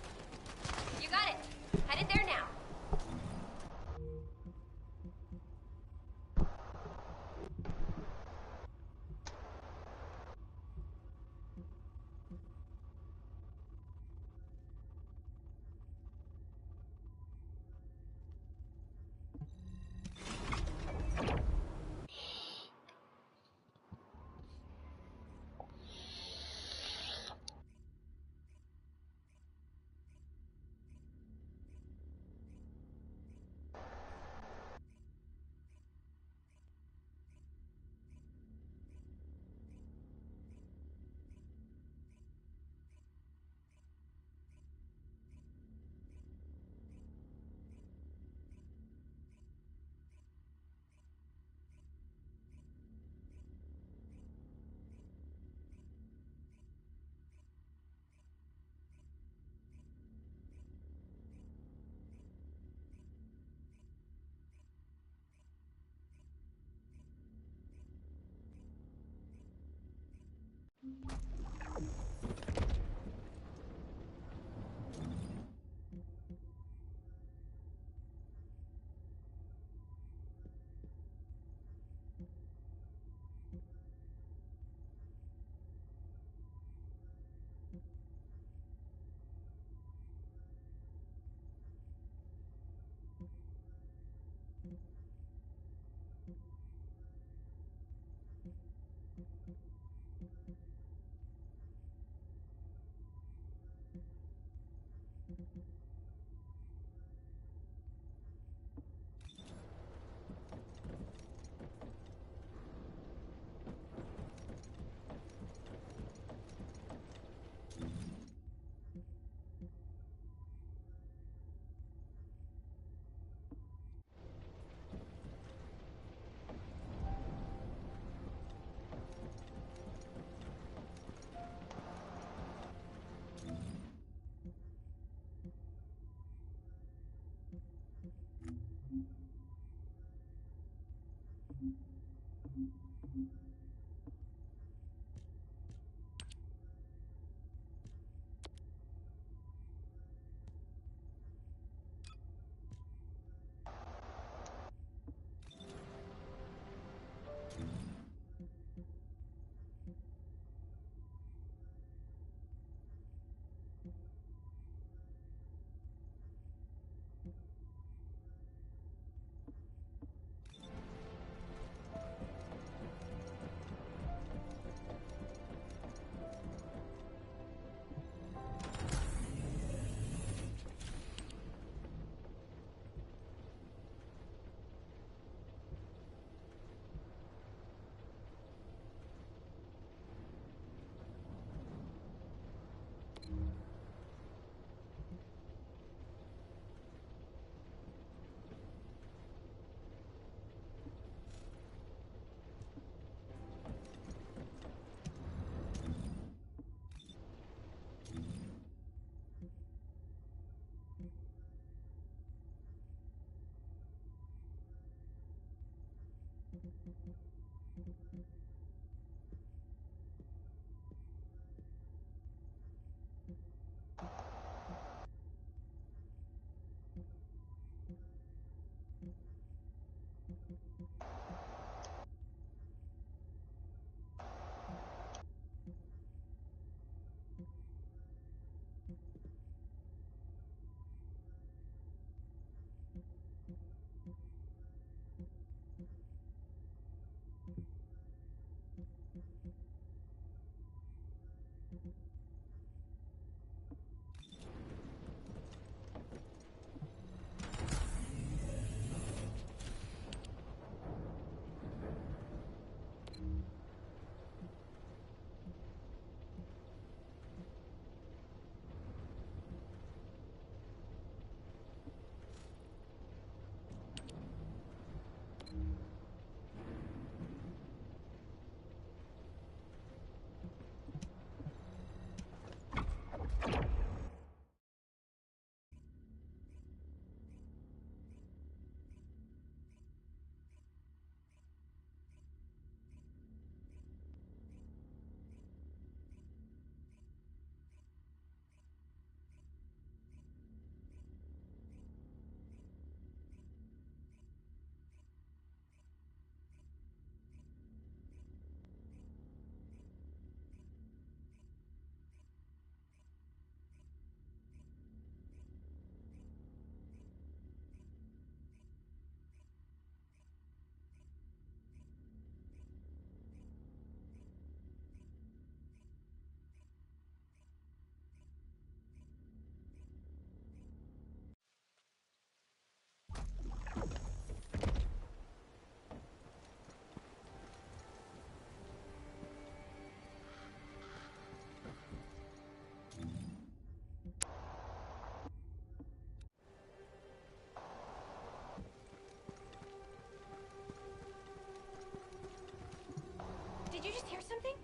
Did you just hear something?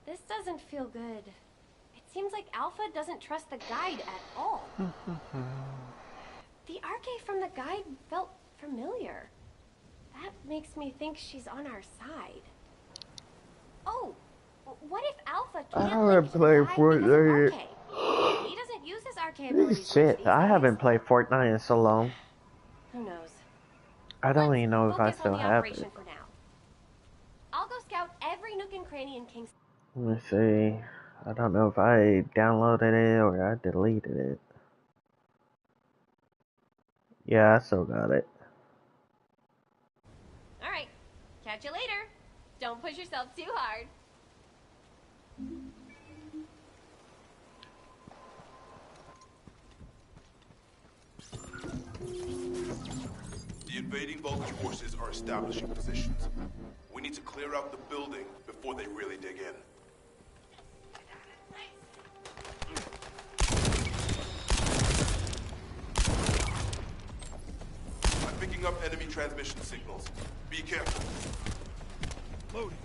This doesn't feel good. It seems like Alpha doesn't trust the guide at all. The arcade from the guide felt familiar. That makes me think she's on our side. Oh, what if Alpha I can't haven't link to the played guide because of Fortnite. RK? He doesn't use his RK abilities much Shit, these I days. haven't played Fortnite in so long. Who knows? I don't Let's even know if I focus on still the have operation it. for now. I'll go scout every nook and cranny in Kingston. Let me see. I don't know if I downloaded it or I deleted it. Yeah, I still got it. All right, catch you later. Don't push yourself too hard. The invading Vulcan forces are establishing positions. We need to clear out the building before they really dig in. I'm picking up enemy transmission signals. Be careful. Loading.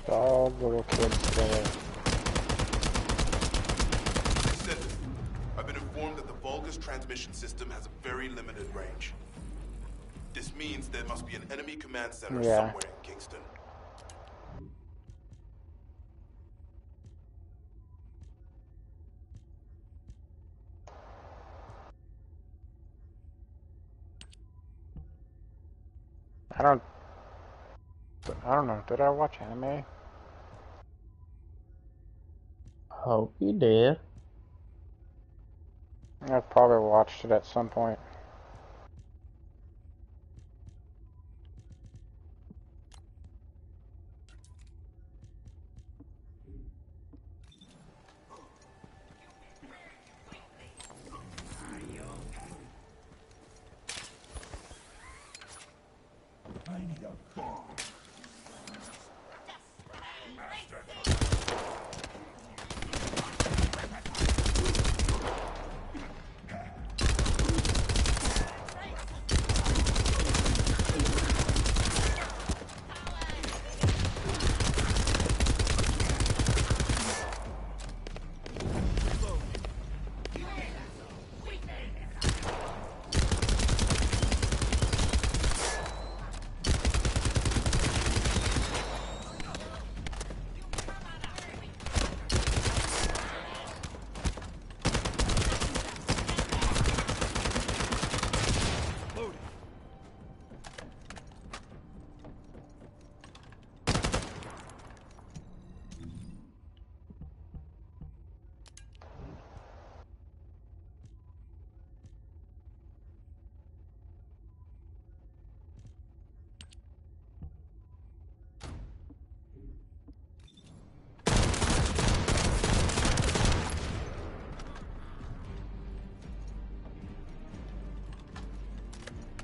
All little kids together. Descendant, I've been informed that the Vulgus transmission system has a very limited range. This means there must be an enemy command center somewhere in Kingston. I don't know. Did I watch anime? Hope you did. I've probably watched it at some point. I need a bomb.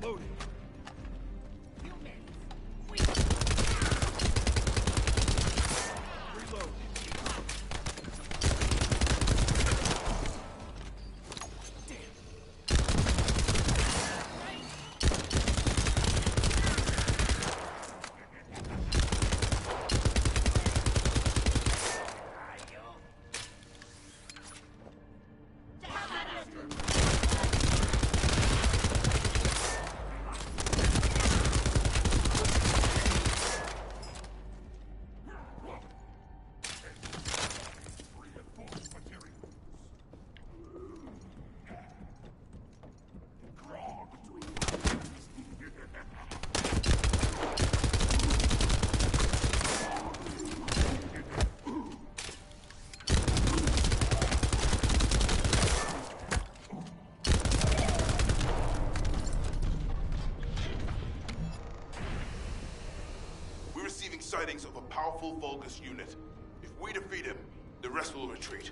Loading. Reload. We're receiving sightings of a powerful Vulgus unit. If we defeat him, the rest will retreat.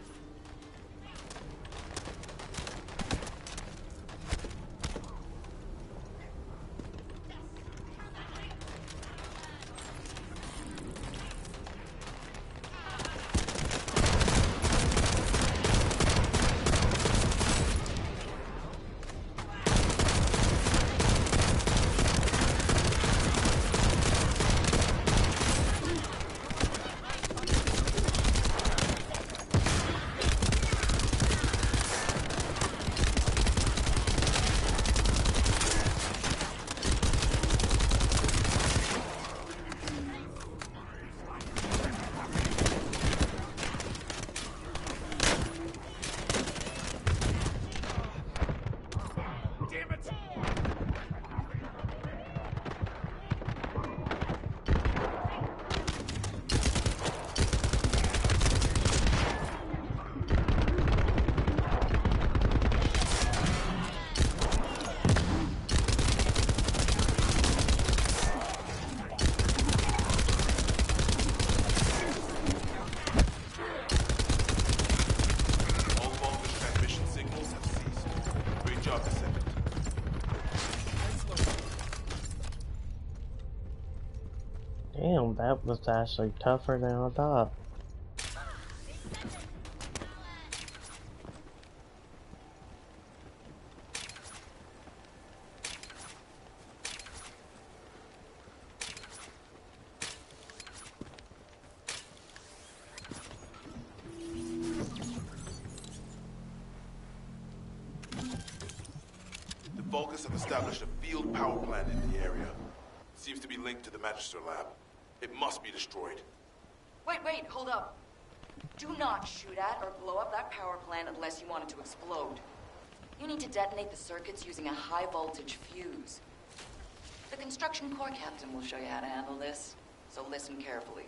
That was actually tougher than I thought. The Vulgus have established a field power plant in the area. Seems to be linked to the Magister lab. It must be destroyed. Wait, hold up. Do not shoot at or blow up that power plant unless you want it to explode. You need to detonate the circuits using a high voltage fuse. The construction corps captain will show you how to handle this, so listen carefully.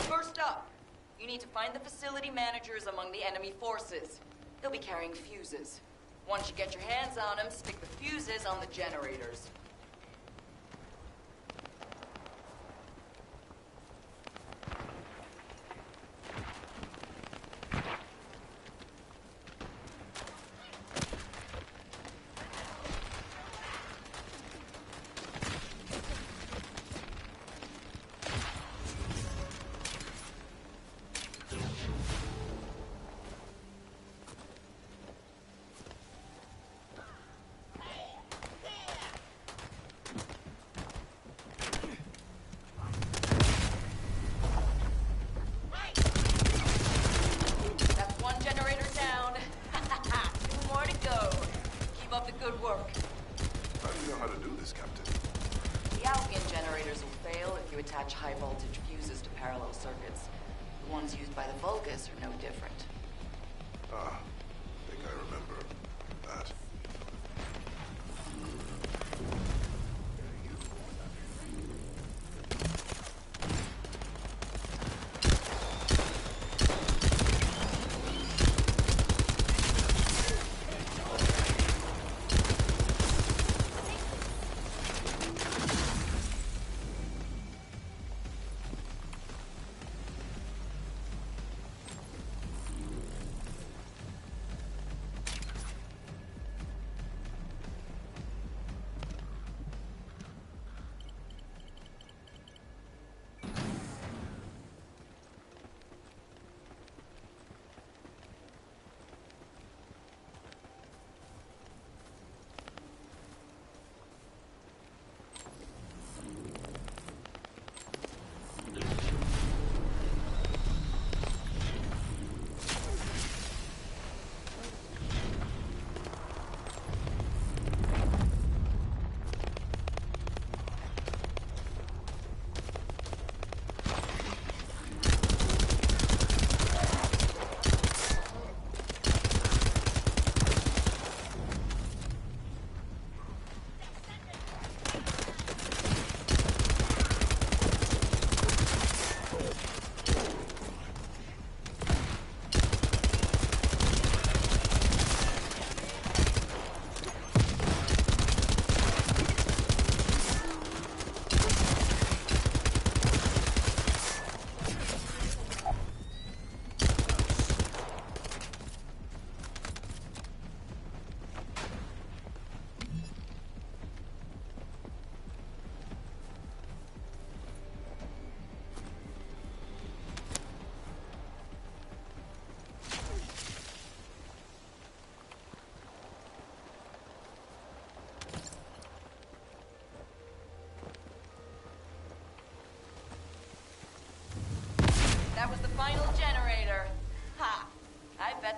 First up, you need to find the facility managers among the enemy forces. They'll be carrying fuses. Once you get your hands on them, stick the fuses on the generators. Good work. How do you know how to do this, Captain? The Albion generators will fail if you attach high voltage fuses to parallel circuits. The ones used by the Vulgus are no different. Ah, I think I remember that.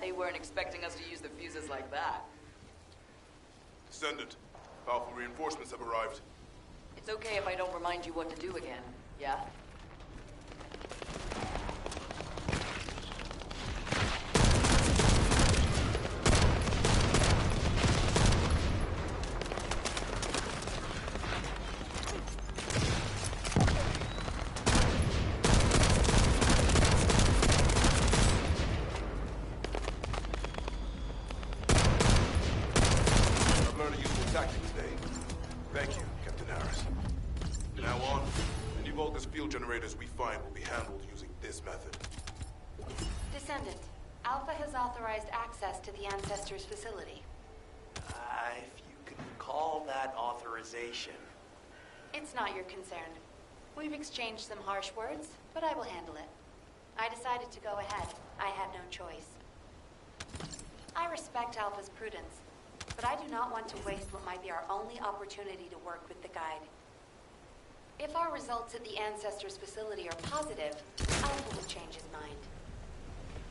bet they weren't expecting us to use the fuses like that. Descendant, powerful reinforcements have arrived. It's okay if I don't remind you what to do again, yeah? I've learned a useful tactic today. Thank you, Captain Harris. From now on, any Vulgus field generators we find will be handled using this method. Descendant, Alpha has authorized access to the Ancestors facility. If you can call that authorization. It's not your concern. We've exchanged some harsh words, but I will handle it. I decided to go ahead. I had no choice. I respect Alpha's prudence, but I do not want to waste what might be our only opportunity to work with the Guide. If our results at the Ancestors facility are positive, Alpha will change his mind.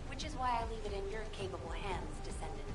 Which is why I leave it in your capable hands, Descendant.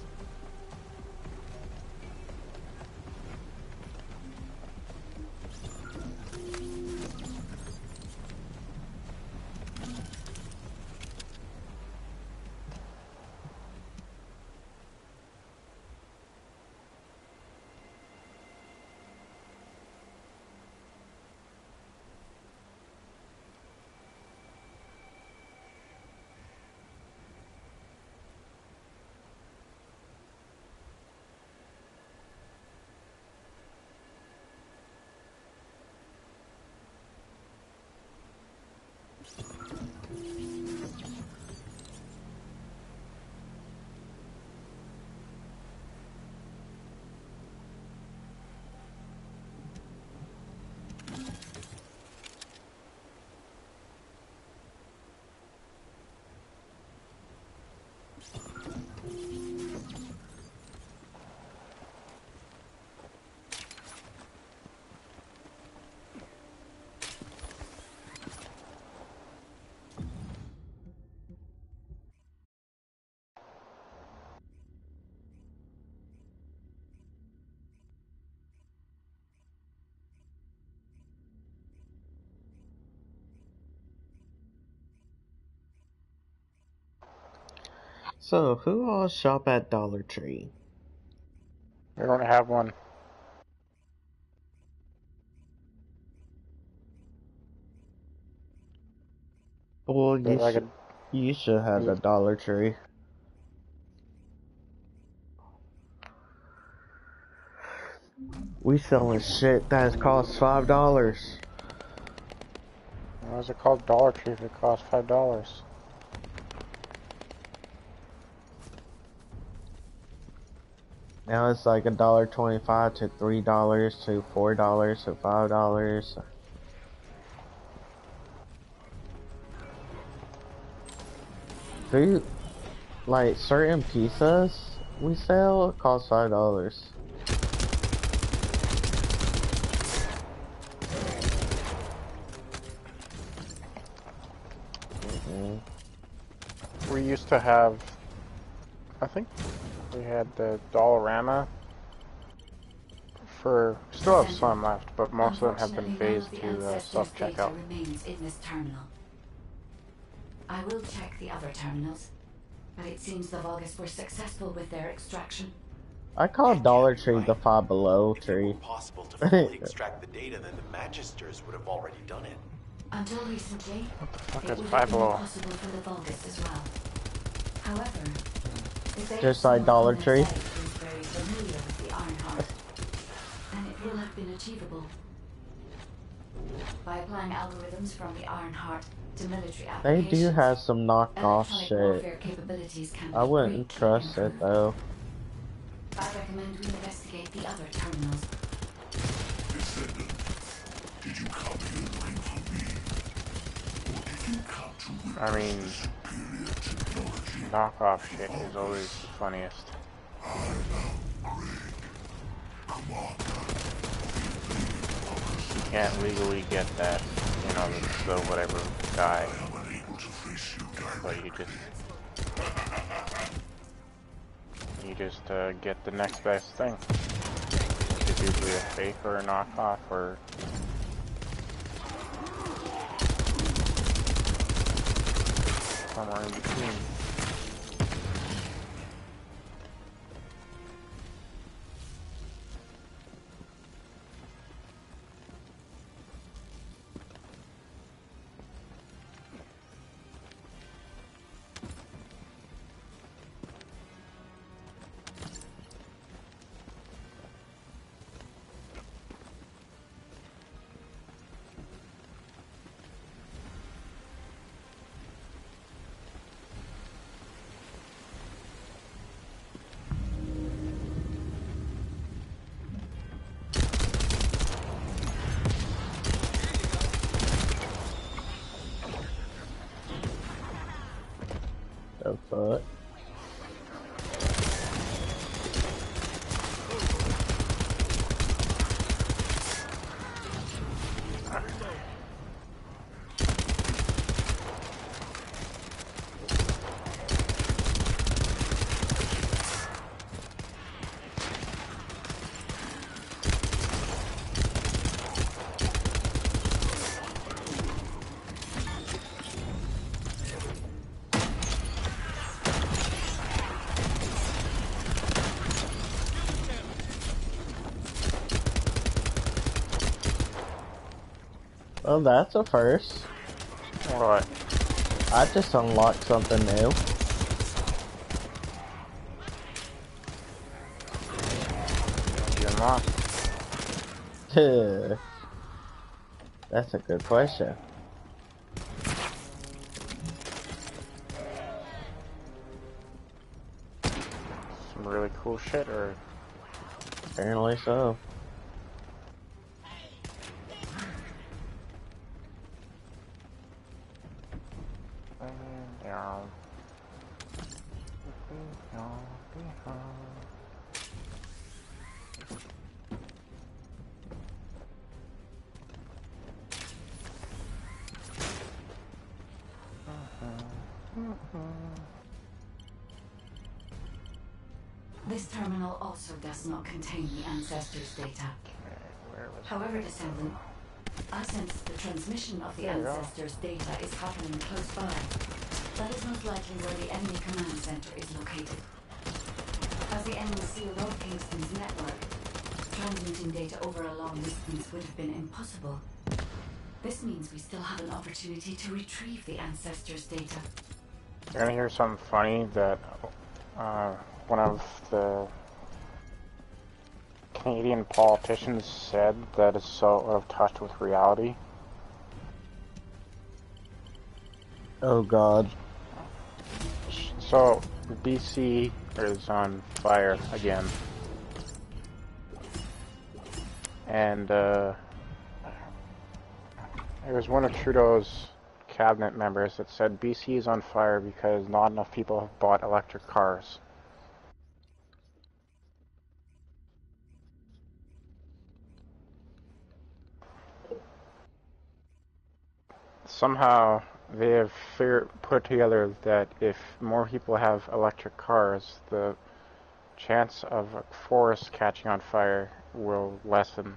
So, who all shop at Dollar Tree? We don't have one. Well, There's like you should have a Dollar Tree. We selling shit that costs $5. Why is it called Dollar Tree if it costs $5? Now it's like $1.25 to $3 to $4 to $5. Food, like certain pizzas we sell cost $5. We used to have, I think we had the Dollarama for, still have some left, but most of them have been phased to self-checkout. Remains in this terminal. I will check the other terminals, but it seems the Vulgus were successful with their extraction. I call Dollar Tree the Five Below If tree. it were possible to fully extract the data, then the Magisters would have already done it. Until recently, Fuck it is would Five have been Below? possible for the Vulgus as well. However, if they Just have like someone Dollar on their Tree. side who is very familiar with the Ironheart, then it will have been achievable. By applying algorithms from the Ironheart to military They applications, do have some knockoff electronic shit. warfare capabilities can I be wouldn't greatly trust it improved. though. I recommend we investigate the other terminals. Descendant, did you copy the line from me? Or did you come to witness I mean, superior technology? knockoff shit is always the funniest. I am Greg, Commander. You can't legally get that, you know, the whatever guy, I am unable to face you but you directly. just You just get the next best thing. Which is usually a fake or a knockoff or... somewhere in between. The fuck? Well, that's a first. What? I just unlocked something new. You unlocked? That's a good question. Some really cool shit, or... Apparently so. This terminal also does not contain the Ancestors' data. However, Descendant, I sense the transmission of the Ancestors' data is happening close by. That is most likely where the enemy command center is located. As the enemy sealed off Kingston's network, transmitting data over a long distance would have been impossible. This means we still have an opportunity to retrieve the Ancestors' data. You're gonna hear something funny that one of the Canadian politicians said that is so out of touch with reality. Oh god. So, BC is on fire again. And it was one of Trudeau's cabinet members that said BC is on fire because not enough people have bought electric cars. Somehow they have put together that if more people have electric cars, the chance of a forest catching on fire will lessen.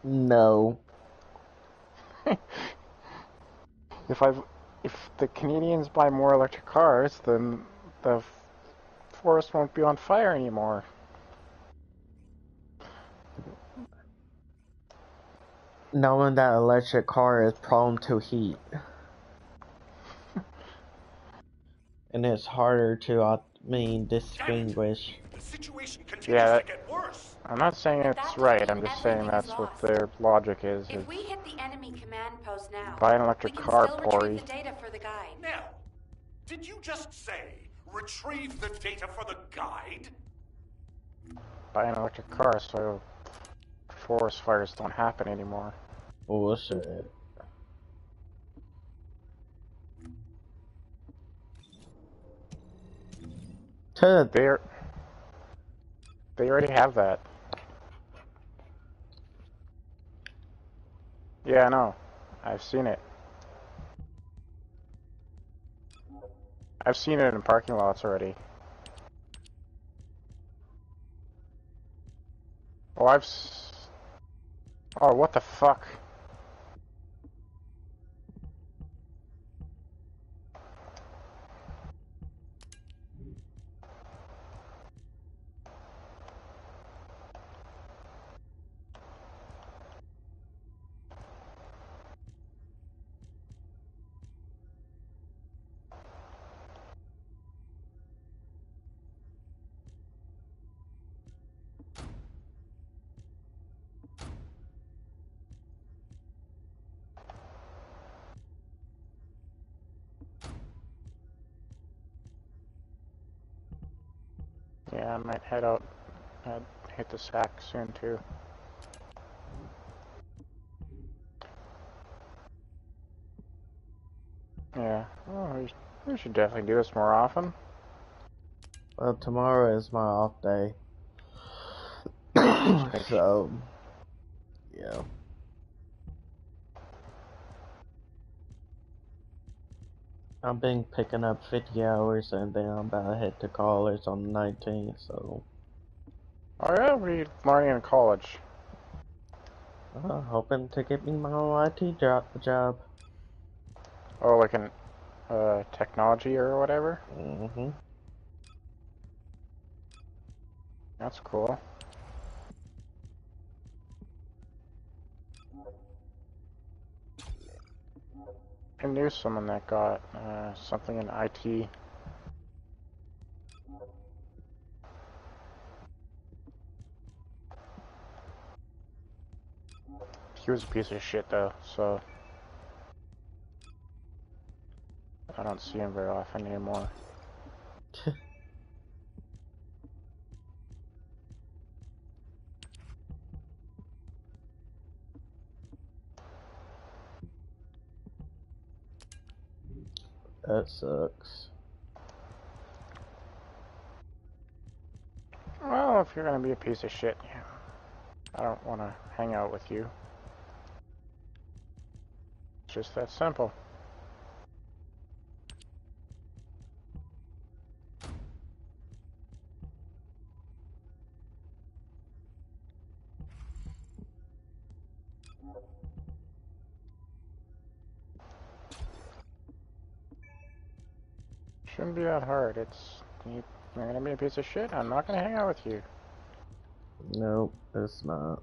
No. If the Canadians buy more electric cars, then the forest won't be on fire anymore. Knowing that electric car is prone to heat. And it's harder to, distinguish. The situation continues to get worse. I'm not saying it's right, I'm just saying that's what their logic is. If we hit the enemy command post now, buy an electric car, we can still retrieve the data for the guide. Now, did you just say retrieve the data for the guide? Buy an electric car so forest fires don't happen anymore. Bullshit. They already have that. Yeah, I know. I've seen it. I've seen it in parking lots already. Oh, oh, what the fuck? Yeah, I might head out. I'd hit the sack soon too. Yeah. Oh, we should definitely do this more often. Well, tomorrow is my off day. So, yeah. I've been picking up 50 hours and then I'm about to head to college on the 19th, so. Oh yeah, what are you learning in college? Hoping to get me my own IT job. Oh, like in technology or whatever? Mm-hmm. That's cool. I knew someone that got something in IT. He was a piece of shit though, so I don't see him very often anymore. That sucks. Well, if you're gonna be a piece of shit, yeah, I don't want to hang out with you. It's just that simple. Shouldn't be that hard. You're gonna be a piece of shit. I'm not gonna hang out with you. Nope, it's not.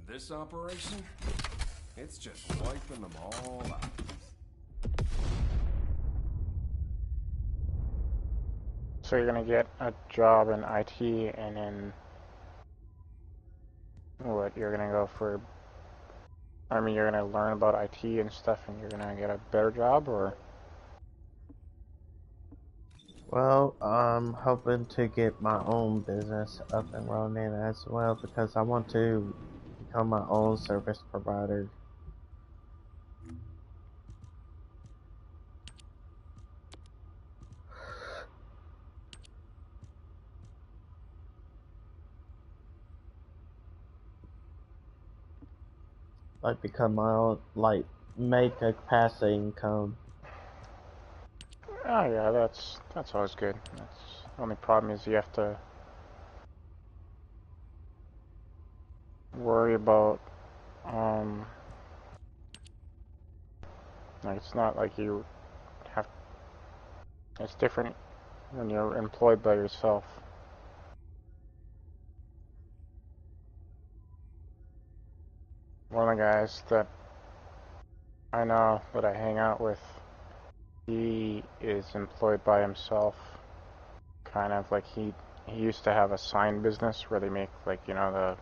This operation, it's just wiping them all out. So you're gonna get a job in IT, and then what? You're gonna go for? I mean, you're gonna learn about IT and stuff, and you're gonna get a better job, or? Well, I'm hoping to get my own business up and running as well because I want to become my own service provider. Like become my own, like make a passive income. Oh yeah, that's always good. That's the only problem is you have to worry about like it's not like you have. It's different when you're employed by yourself. One of the guys that I know that I hang out with, he is employed by himself. Kind of like he used to have a sign business where they make, like, you know,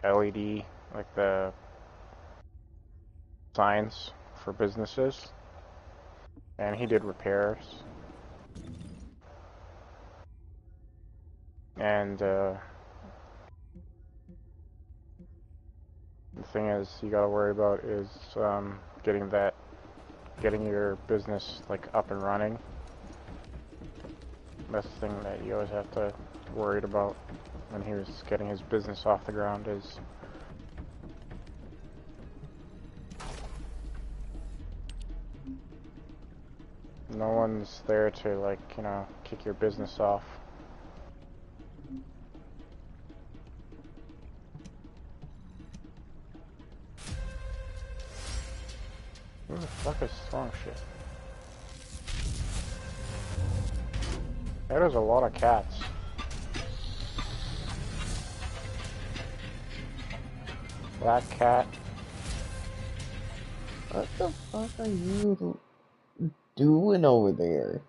the LED, like the signs for businesses, and he did repairs. And the thing is, you gotta worry about is getting your business like up and running. That's the thing that you always have to worried about when he was getting his business off the ground is no one's there to, like, you know, kick your business off. Who the fuck is throwing shit? There's a lot of cats. Black cat. What the fuck are you doing over there?